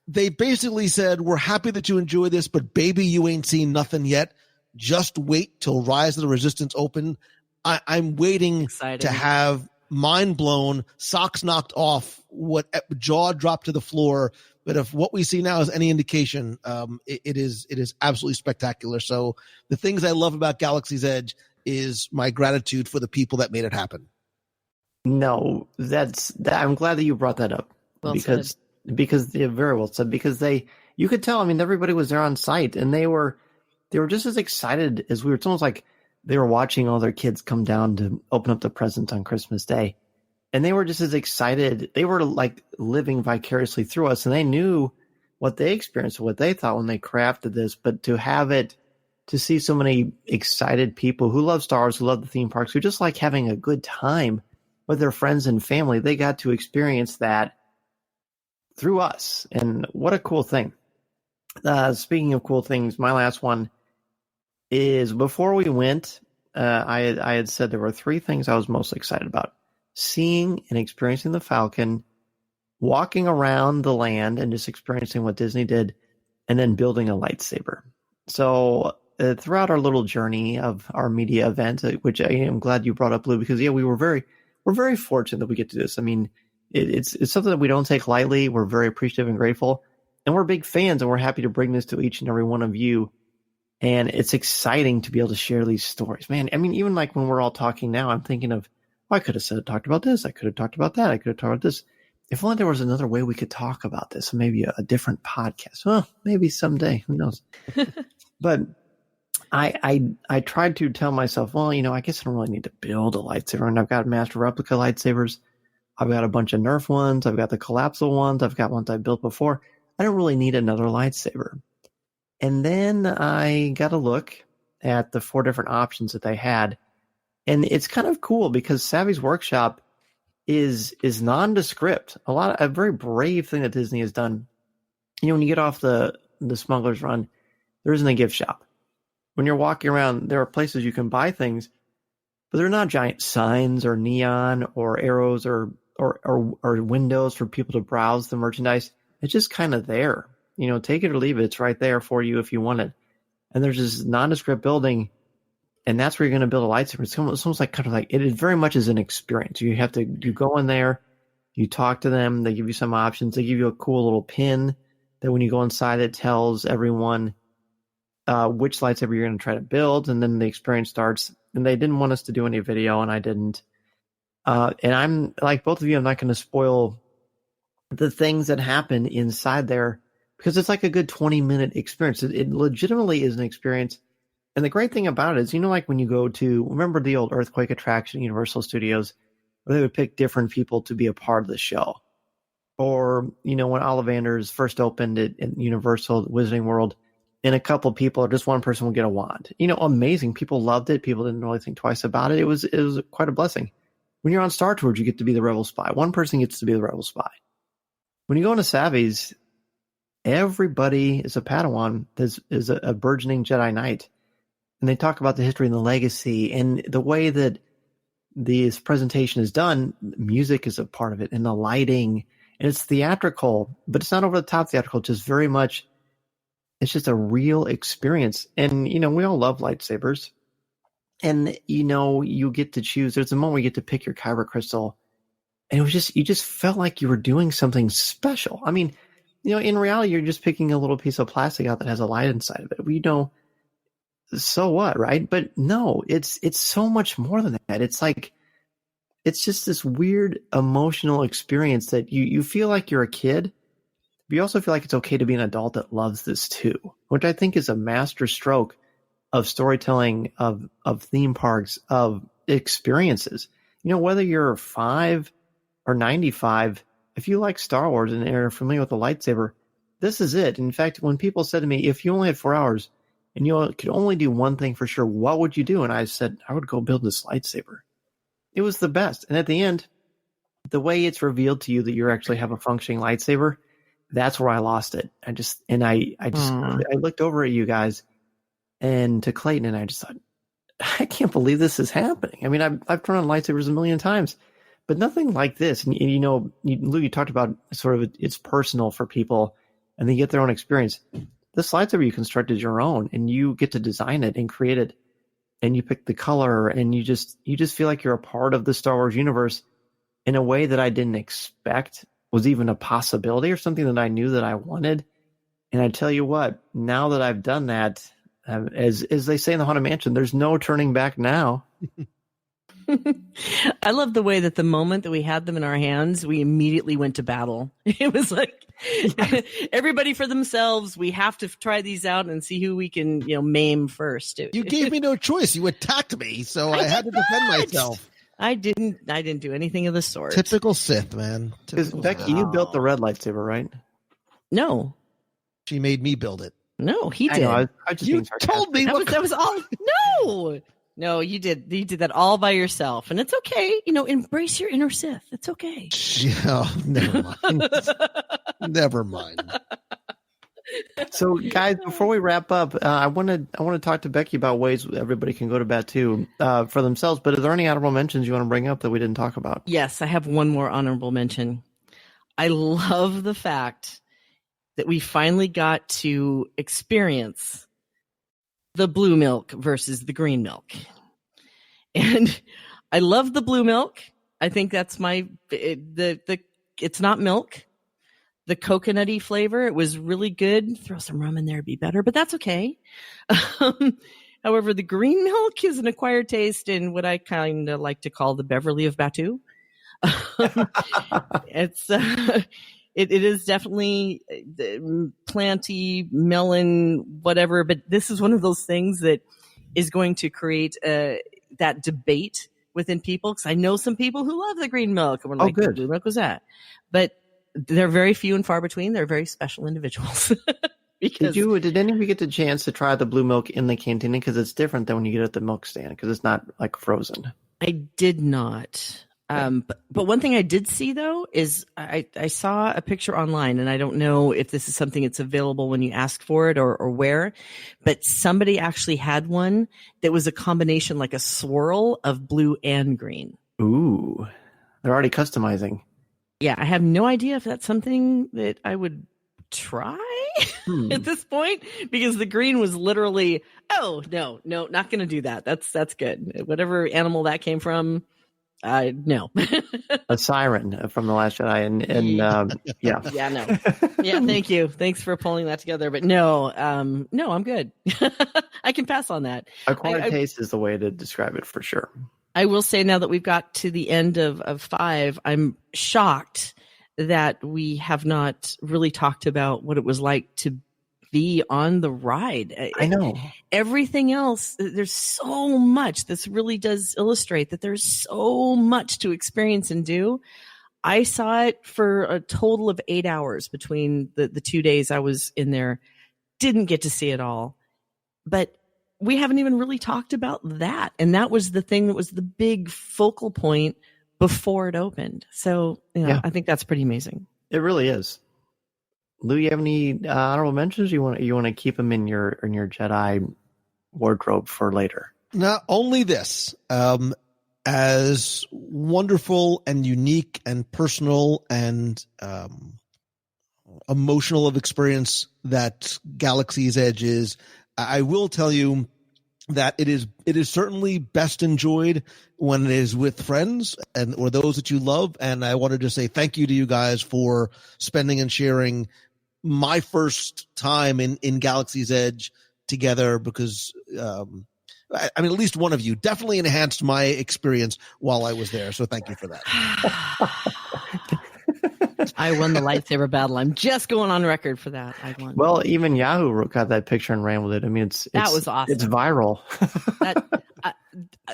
they basically said, we're happy that you enjoy this, but baby, you ain't seen nothing yet. Just wait till Rise of the Resistance open. I'm waiting to have mind blown, socks knocked off, jaw dropped to the floor. But if what we see now is any indication, it is absolutely spectacular. So the things I love about Galaxy's Edge is my gratitude for the people that made it happen. No, I'm glad that you brought that up. Because very well said, because you could tell, everybody was there on site and they were just as excited as we were. It's almost like they were watching all their kids come down to open up the presents on Christmas Day. And they were just as excited. They were like living vicariously through us, and they knew what they experienced, what they thought when they crafted this. But to see so many excited people who love Star Wars, who love the theme parks, who just like having a good time with their friends and family, they got to experience that through us. And what a cool thing. Speaking of cool things, my last one is, before we went, I had said there were 3 things I was most excited about: seeing and experiencing the Falcon, walking around the land and just experiencing what Disney did, and then building a lightsaber. So throughout our little journey of our media event, which I am glad you brought up, Lou, because we're very fortunate that we get to do this. It's something that we don't take lightly. We're very appreciative and grateful, and we're big fans, and we're happy to bring this to each and every one of you. And it's exciting to be able to share these stories, man. I mean, even like when we're all talking now, I'm thinking of, I could have talked about this. I could have talked about that. I could have talked about this. If only there was another way we could talk about this, maybe a different podcast. Well, maybe someday, who knows? But I tried to tell myself, well, I guess I don't really need to build a lightsaber. And I've got master replica lightsabers. I've got a bunch of Nerf ones. I've got the collapsible ones. I've got ones I built before. I don't really need another lightsaber. And then I got a look at the 4 different options that they had. And it's kind of cool because Savvy's Workshop is nondescript. A very brave thing that Disney has done. When you get off the Smuggler's Run, there isn't a gift shop. When you're walking around, there are places you can buy things, but they're not giant signs or neon or arrows or windows for people to browse the merchandise. It's just kind of there. Take it or leave it. It's right there for you if you want it. And there's this nondescript building, and that's where you're going to build a lightsaber. It's almost like it very much is an experience. You go in there, you talk to them, they give you some options, they give you a cool little pin that when you go inside it tells everyone which lightsaber you're going to try to build, and then the experience starts. And they didn't want us to do any video, and I didn't. And I'm like both of you, I'm not going to spoil the things that happen inside there because it's like a good 20-minute experience. It legitimately is an experience. And the great thing about it is, like when you go to, remember the old Earthquake attraction, Universal Studios, where they would pick different people to be a part of the show. Or, when Ollivander's first opened at Universal Wizarding World, and a couple people, or just one person will get a wand. Amazing. People loved it. People didn't really think twice about it. It was quite a blessing. When you're on Star Tours, you get to be the Rebel Spy. One person gets to be the Rebel Spy. When you go into Savvy's, everybody is a Padawan, is a burgeoning Jedi Knight. And they talk about the history and the legacy and the way that this presentation is done. Music is a part of it, and the lighting. And it's theatrical, but it's not over the top theatrical. It's just very much, it's just a real experience. And, we all love lightsabers. And, you get to choose. There's a moment where you get to pick your kyber crystal. And it was you just felt like you were doing something special. I mean, in reality, you're just picking a little piece of plastic out that has a light inside of it. So what, right? But no, it's so much more than that. It's like, it's just this weird emotional experience that you feel like you're a kid, but you also feel like it's okay to be an adult that loves this too, which I think is a master stroke of storytelling, of theme parks, of experiences. Whether you're 5 or 95, if you like Star Wars and are familiar with the lightsaber, this is it. In fact, when people said to me, if you only had 4 hours and you could only do one thing for sure, what would you do? And I said, I would go build this lightsaber. It was the best. And at the end, the way it's revealed to you that you actually have a functioning lightsaber, that's where I lost it. I looked over at you guys and to Clayton, and I just thought, I can't believe this is happening. I mean, I've turned on lightsabers a million times, but nothing like this. And Lou, you talked about sort of it's personal for people, and they get their own experience. This lightsaber you construct is your own, and you get to design it and create it, and you pick the color, and you just feel like you're a part of the Star Wars universe in a way that I didn't expect was even a possibility or something that I knew that I wanted. And I tell you what, now that I've done that, as they say in the Haunted Mansion, there's no turning back now. I love the way that the moment that we had them in our hands, we immediately went to battle. It was like everybody for themselves. We have to try these out and see who we can, maim first. You gave me no choice. You attacked me, so I had to defend myself. I didn't do anything of the sort. Typical Sith, man. Because Becky, you built the red lightsaber, right? No. She made me build it. No, he did. I just you told me that was all. No, you did. You did that all by yourself, and it's okay. Embrace your inner Sith. It's okay. Yeah, never mind. Never mind. So, guys, before we wrap up, I want to talk to Becky about ways everybody can go to Batuu for themselves. But are there any honorable mentions you want to bring up that we didn't talk about? Yes, I have one more honorable mention. I love the fact that we finally got to experience the blue milk versus the green milk. And I love the blue milk. I think that's it's not milk. the coconutty flavor. It was really good. Throw some rum in there, it'd be better, but that's okay. However, the green milk is an acquired taste in what I kind of like to call the Beverly of Batu. It's it is definitely planty, melon, whatever, but this is one of those things that is going to create that debate within people, because I know some people who love the green milk and we're like, good. Blue milk was that, but they're very few and far between. They're very special individuals. Did any of you get the chance to try the blue milk in the cantina? Because it's different than when you get it at the milk stand, because it's not like frozen. I did not. But one thing I did see, though, is I saw a picture online, and I don't know if this is something that's available when you ask for it or where, but somebody actually had one that was a combination, like a swirl of blue and green. Ooh, they're already customizing. Yeah, I have no idea if that's something that I would try at this point, because the green was literally, oh, no, not going to do that. That's good. Whatever animal that came from. No. A siren from The Last Jedi, and yeah. Yeah, no. Yeah, thank you. Thanks for pulling that together. But no, I'm good. I can pass on that. Acquired taste is the way to describe it for sure. I will say, now that we've got to the end of 5, I'm shocked that we have not really talked about what it was like to be on the ride. I know. Everything else, there's so much. This really does illustrate that there's so much to experience and do. I saw it for a total of 8 hours between the 2 days I was in there. Didn't get to see it all. But we haven't even really talked about that. And that was the thing that was the big focal point before it opened. So, I think that's pretty amazing. It really is. Lou, you have any honorable mentions? You want to keep them in your Jedi wardrobe for later? Not only this, as wonderful and unique and personal and emotional of experience that Galaxy's Edge is, I will tell you that it is certainly best enjoyed when it is with friends or those that you love. And I wanted to say thank you to you guys for spending and sharing my first time in Galaxy's Edge together, because at least one of you definitely enhanced my experience while I was there. So thank you for that. I won the lightsaber battle. I'm just going on record for that. I won. Well, even Yahoo got that picture and ran with it. I mean, that was awesome. It's viral.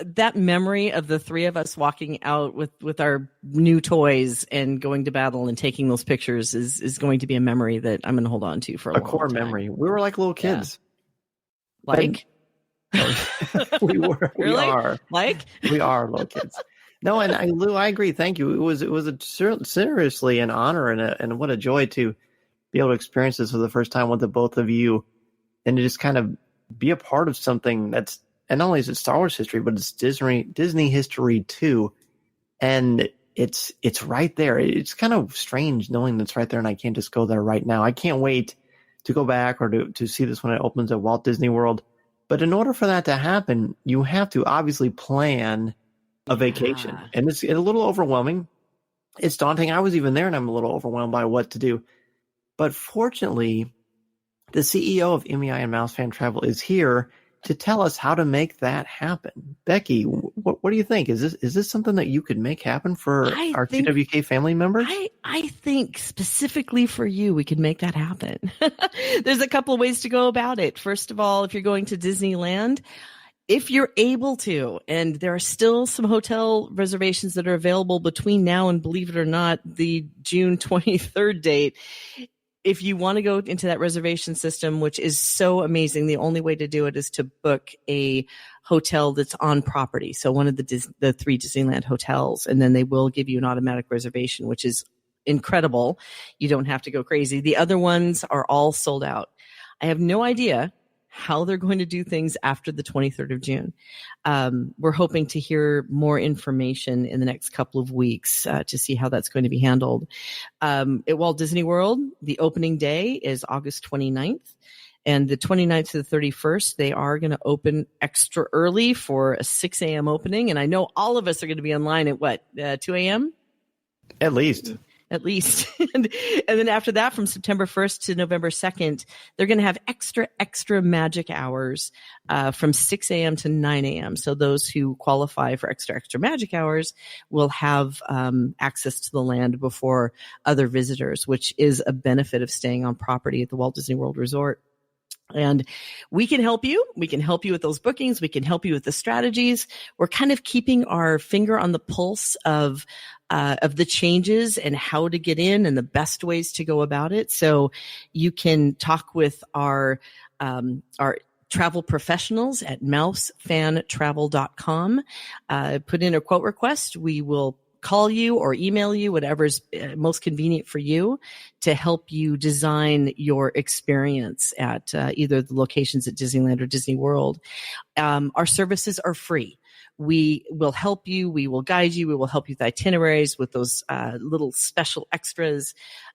That memory of the three of us walking out with our new toys and going to battle and taking those pictures is going to be a memory that I'm going to hold on to for a long core time. Memory. We were like little kids. Yeah. Like we were. Really? We are. Like we are little kids. No, and Lou, I agree. Thank you. It was seriously an honor and what a joy to be able to experience this for the first time with the both of you, and to just kind of be a part of something that's, and not only is it Star Wars history, but it's Disney history too. And it's right there. It's kind of strange knowing that's right there, and I can't just go there right now. I can't wait to go back or to see this when it opens at Walt Disney World. But in order for that to happen, you have to obviously plan a vacation. And it's a little overwhelming. It's daunting. I was even there and I'm a little overwhelmed by what to do. But fortunately, the CEO of MEI and Mouse Fan Travel is here to tell us how to make that happen. Becky, what do you think? Is this something that you could make happen for our CWK family members? I think specifically for you, we could make that happen. There's a couple of ways to go about it. First of all, if you're going to Disneyland, if you're able to, and there are still some hotel reservations that are available between now and, believe it or not, the June 23rd date. If you want to go into that reservation system, which is so amazing, the only way to do it is to book a hotel that's on property. So one of the 3 Disneyland hotels, and then they will give you an automatic reservation, which is incredible. You don't have to go crazy. The other ones are all sold out. I have no idea how they're going to do things after the 23rd of June. We're hoping to hear more information in the next couple of weeks to see how that's going to be handled. At Walt Disney World, the opening day is August 29th. And the 29th to the 31st, they are going to open extra early for a 6 a.m. opening. And I know all of us are going to be online at 2 a.m.? At least. at least. and then after that, from September 1st to November 2nd, they're going to have extra magic hours from 6 a.m. to 9 a.m. So those who qualify for extra magic hours will have access to the land before other visitors, which is a benefit of staying on property at the Walt Disney World Resort. And we can help you. We can help you with those bookings. We can help you with the strategies. We're kind of keeping our finger on the pulse of the changes and how to get in and the best ways to go about it. So you can talk with our travel professionals at mousefantravel.com. Put in a quote request. We will call you or email you, whatever's most convenient for you, to help you design your experience at either the locations at Disneyland or Disney World. Our services are free. We will help you. We will guide you. We will help you with itineraries, with those little special extras.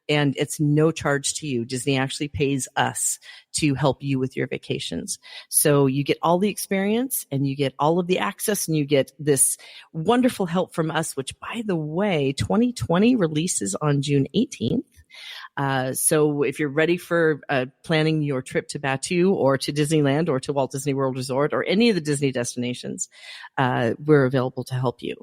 And it's no charge to you. Disney actually pays us to help you with your vacations. So you get all the experience and you get all of the access and you get this wonderful help from us, which, by the way, 2020 releases on June 18th. So if you're ready for planning your trip to Batuu or to Disneyland or to Walt Disney World Resort or any of the Disney destinations, we're available to help you.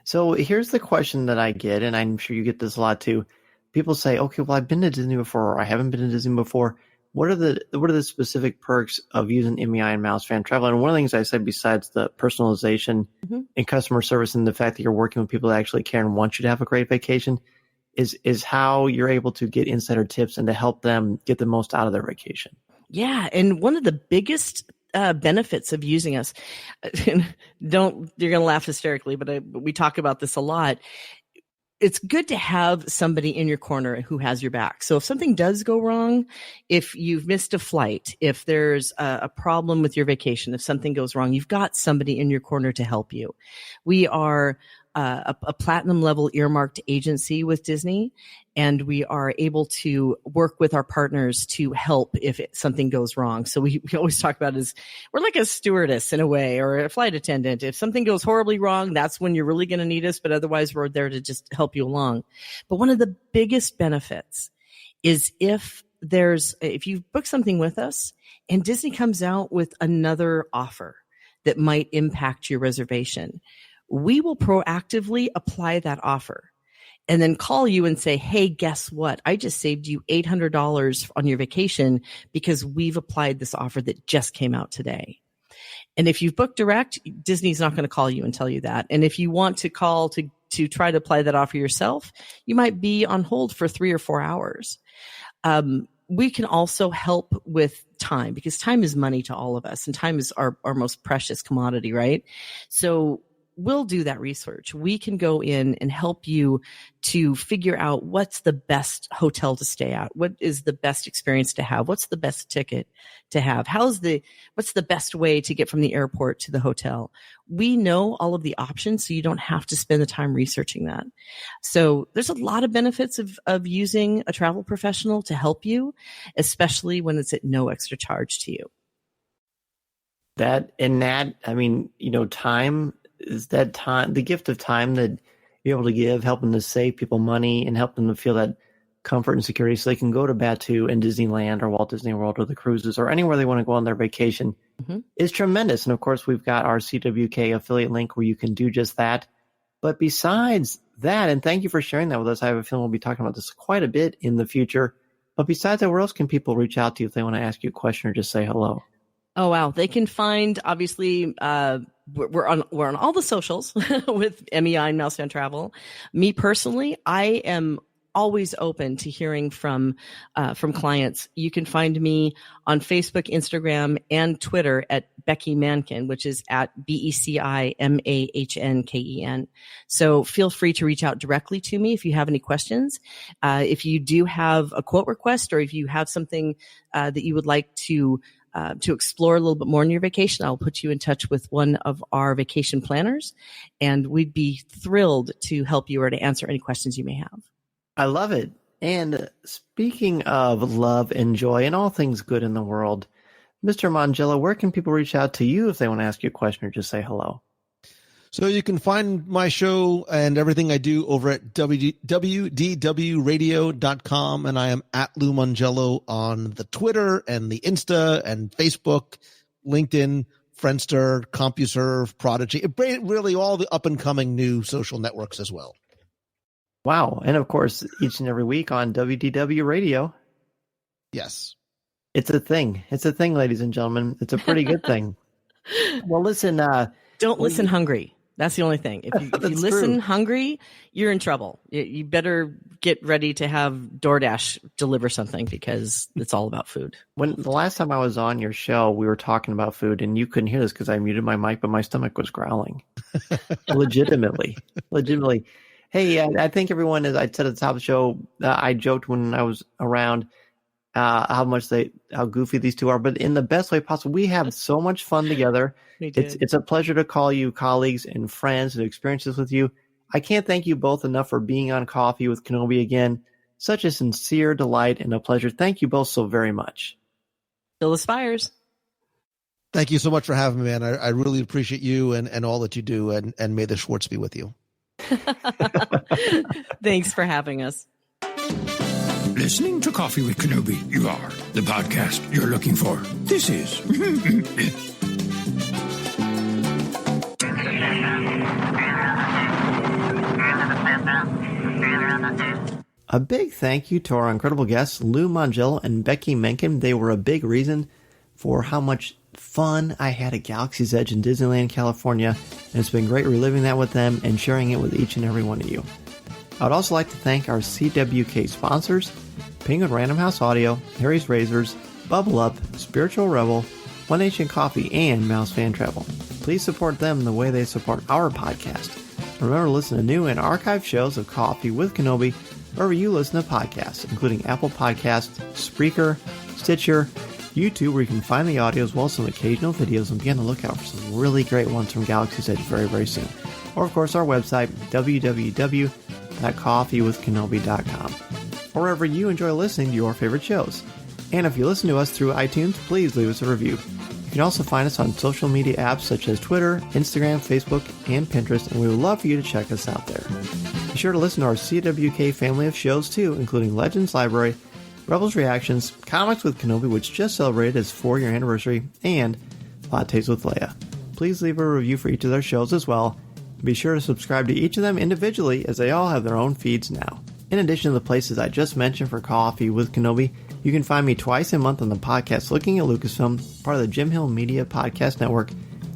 So here's the question that I get, and I'm sure you get this a lot too. People say, okay, well, I've been to Disney before, or I haven't been to Disney before. What are the specific perks of using MEI and Mouse Fan Travel? And one of the things I said, besides the personalization and customer service and the fact that you're working with people that actually care and want you to have a great vacation, is how you're able to get insider tips and to help them get the most out of their vacation. Yeah. And one of the biggest benefits of using us, you're going to laugh hysterically, but we talk about this a lot. It's good to have somebody in your corner who has your back. So if something does go wrong, if you've missed a flight, if there's a problem with your vacation, if something goes wrong, you've got somebody in your corner to help you. We are a platinum level earmarked agency with Disney, and we are able to work with our partners to help if something goes wrong. So we always talk about it as we're like a stewardess in a way, or a flight attendant. If something goes horribly wrong, that's when you're really going to need us. But otherwise, we're there to just help you along. But one of the biggest benefits is if you book something with us and Disney comes out with another offer that might impact your reservation, we will proactively apply that offer and then call you and say, hey, guess what? I just saved you $800 on your vacation because we've applied this offer that just came out today. And if you've booked direct, Disney's not going to call you and tell you that. And if you want to call to try to apply that offer yourself, you might be on hold for 3 or 4 hours. We can also help with time, because time is money to all of us, and time is our most precious commodity, right? So we'll do that research. We can go in and help you to figure out what's the best hotel to stay at. What is the best experience to have? What's the best ticket to have? What's the best way to get from the airport to the hotel? We know all of the options, so you don't have to spend the time researching that. So there's a lot of benefits of using a travel professional to help you, especially when it's at no extra charge to you. Time is that time, the gift of time that you're able to give, helping to save people money and help them to feel that comfort and security so they can go to Batuu and Disneyland or Walt Disney World or the cruises or anywhere they want to go on their vacation is tremendous. And of course, we've got our CWK affiliate link where you can do just that. But besides that, and thank you for sharing that with us, I have a feeling we'll be talking about this quite a bit in the future. But besides that, where else can people reach out to you if they want to ask you a question or just say hello? Oh, wow. They can find, obviously, we're on all the socials with MEI and Mouse Fan Travel. Me personally, I am always open to hearing from clients. You can find me on Facebook, Instagram, and Twitter at Becky Mahnken, which is at BECIMAHNKEN. So feel free to reach out directly to me if you have any questions. If you do have a quote request, or if you have something that you would like to explore a little bit more in your vacation, I'll put you in touch with one of our vacation planners, and we'd be thrilled to help you or to answer any questions you may have. I love it. And speaking of love and joy and all things good in the world, Mr. Mongello, where can people reach out to you if they want to ask you a question or just say hello? So you can find my show and everything I do over at wdwradio.com, and I am at Lou Mongello on the Twitter and the Insta and Facebook, LinkedIn, Friendster, CompuServe, Prodigy, really all the up-and-coming new social networks as well. Wow. And of course, each and every week on WDW Radio. Yes. It's a thing. It's a thing, ladies and gentlemen. It's a pretty good thing. Well, listen. Don't listen hungry. That's the only thing. If you listen hungry, you're in trouble. You better get ready to have DoorDash deliver something because it's all about food. When the last time I was on your show, we were talking about food, and you couldn't hear this because I muted my mic, but my stomach was growling. Legitimately. Hey, I think everyone, as I said at the top of the show, I joked when I was around how goofy these two are, but in the best way possible. We have so much fun together. It's a pleasure to call you colleagues and friends and experience this with you. I can't thank you both enough for being on Coffee with Kenobi again. Such a sincere delight and a pleasure. Thank you both so very much. Still aspires. Thank you so much for having me, man. I really appreciate you and all that you do, and may the Schwartz be with you. Thanks for having us. Listening to Coffee with Kenobi, you are the podcast you're looking for. This is a big thank you to our incredible guests, Lou Mongello and Becky Mahnken. They were a big reason for how much fun I had at Galaxy's Edge in Disneyland, California, and it's been great reliving that with them and sharing it with each and every one of you. I would also like to thank our CWK sponsors, Penguin Random House Audio, Harry's Razors, Bubble Up, Spiritual Rebel, One Nation Coffee, and Mouse Fan Travel. Please support them the way they support our podcast. Remember to listen to new and archived shows of Coffee with Kenobi wherever you listen to podcasts, including Apple Podcasts, Spreaker, Stitcher, YouTube, where you can find the audio as well as some occasional videos, and be on the lookout for some really great ones from Galaxy's Edge very, very soon. Or, of course, our website, www.coffeewithkenobi.com, or wherever you enjoy listening to your favorite shows. And if you listen to us through iTunes, please leave us a review. You can also find us on social media apps such as Twitter, Instagram, Facebook, and Pinterest, and we would love for you to check us out there. Be sure to listen to our CWK family of shows too, including Legends Library, Rebels Reactions, Comics with Kenobi, which just celebrated its 4-year anniversary, and Lattes with Leia. Please leave a review for each of their shows as well. Be sure to subscribe to each of them individually, as they all have their own feeds now. In addition to the places I just mentioned for Coffee with Kenobi, you can find me twice a month on the podcast Looking at Lucasfilm, part of the Jim Hill Media Podcast Network,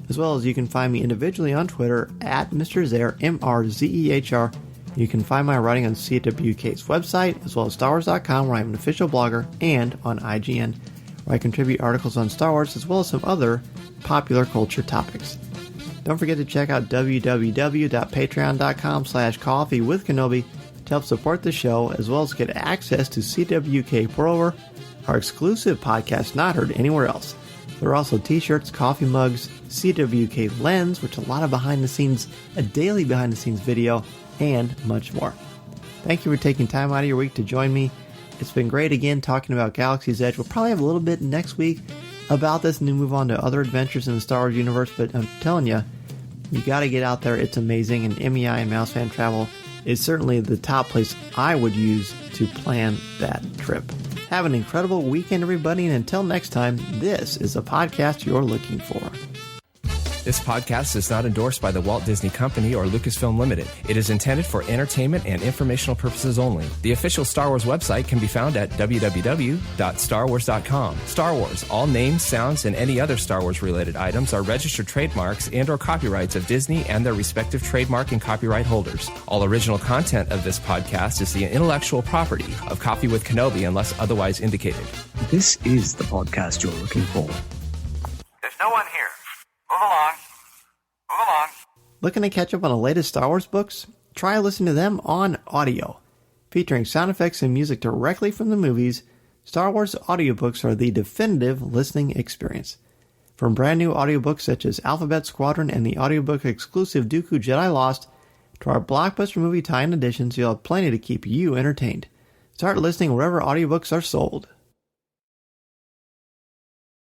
as well as you can find me individually on Twitter at Mr. Zehr, MRZEHR. You can find my writing on CWK's website, as well as StarWars.com, where I'm an official blogger, and on IGN, where I contribute articles on Star Wars, as well as some other popular culture topics. Don't forget to check out www.patreon.com/coffeewithkenobi to help support the show, as well as get access to CWK Pour-Over, our exclusive podcast not heard anywhere else. There are also t-shirts, coffee mugs, CWK Lens, which is a lot of a daily behind-the-scenes video, and much more. Thank you for taking time out of your week to join me. It's been great again talking about Galaxy's Edge. We'll probably have a little bit next week about this and then move on to other adventures in the Star Wars universe, but I'm telling you, you got to get out there. It's amazing, and MEI and Mouse Fan Travel is certainly the top place I would use to plan that trip. Have an incredible weekend, everybody, and until next time, this is a podcast you're looking for. This podcast is not endorsed by the Walt Disney Company or Lucasfilm Limited. It is intended for entertainment and informational purposes only. The official Star Wars website can be found at www.starwars.com. Star Wars, all names, sounds, and any other Star Wars-related items are registered trademarks and/or copyrights of Disney and their respective trademark and copyright holders. All original content of this podcast is the intellectual property of Coffee with Kenobi unless otherwise indicated. This is the podcast you're looking for. There's no one here. Move along. Move along. Looking to catch up on the latest Star Wars books? Try listening to them on audio. Featuring sound effects and music directly from the movies, Star Wars audiobooks are the definitive listening experience. From brand new audiobooks such as Alphabet Squadron and the audiobook exclusive Dooku Jedi Lost, to our blockbuster movie tie-in editions, you'll have plenty to keep you entertained. Start listening wherever audiobooks are sold.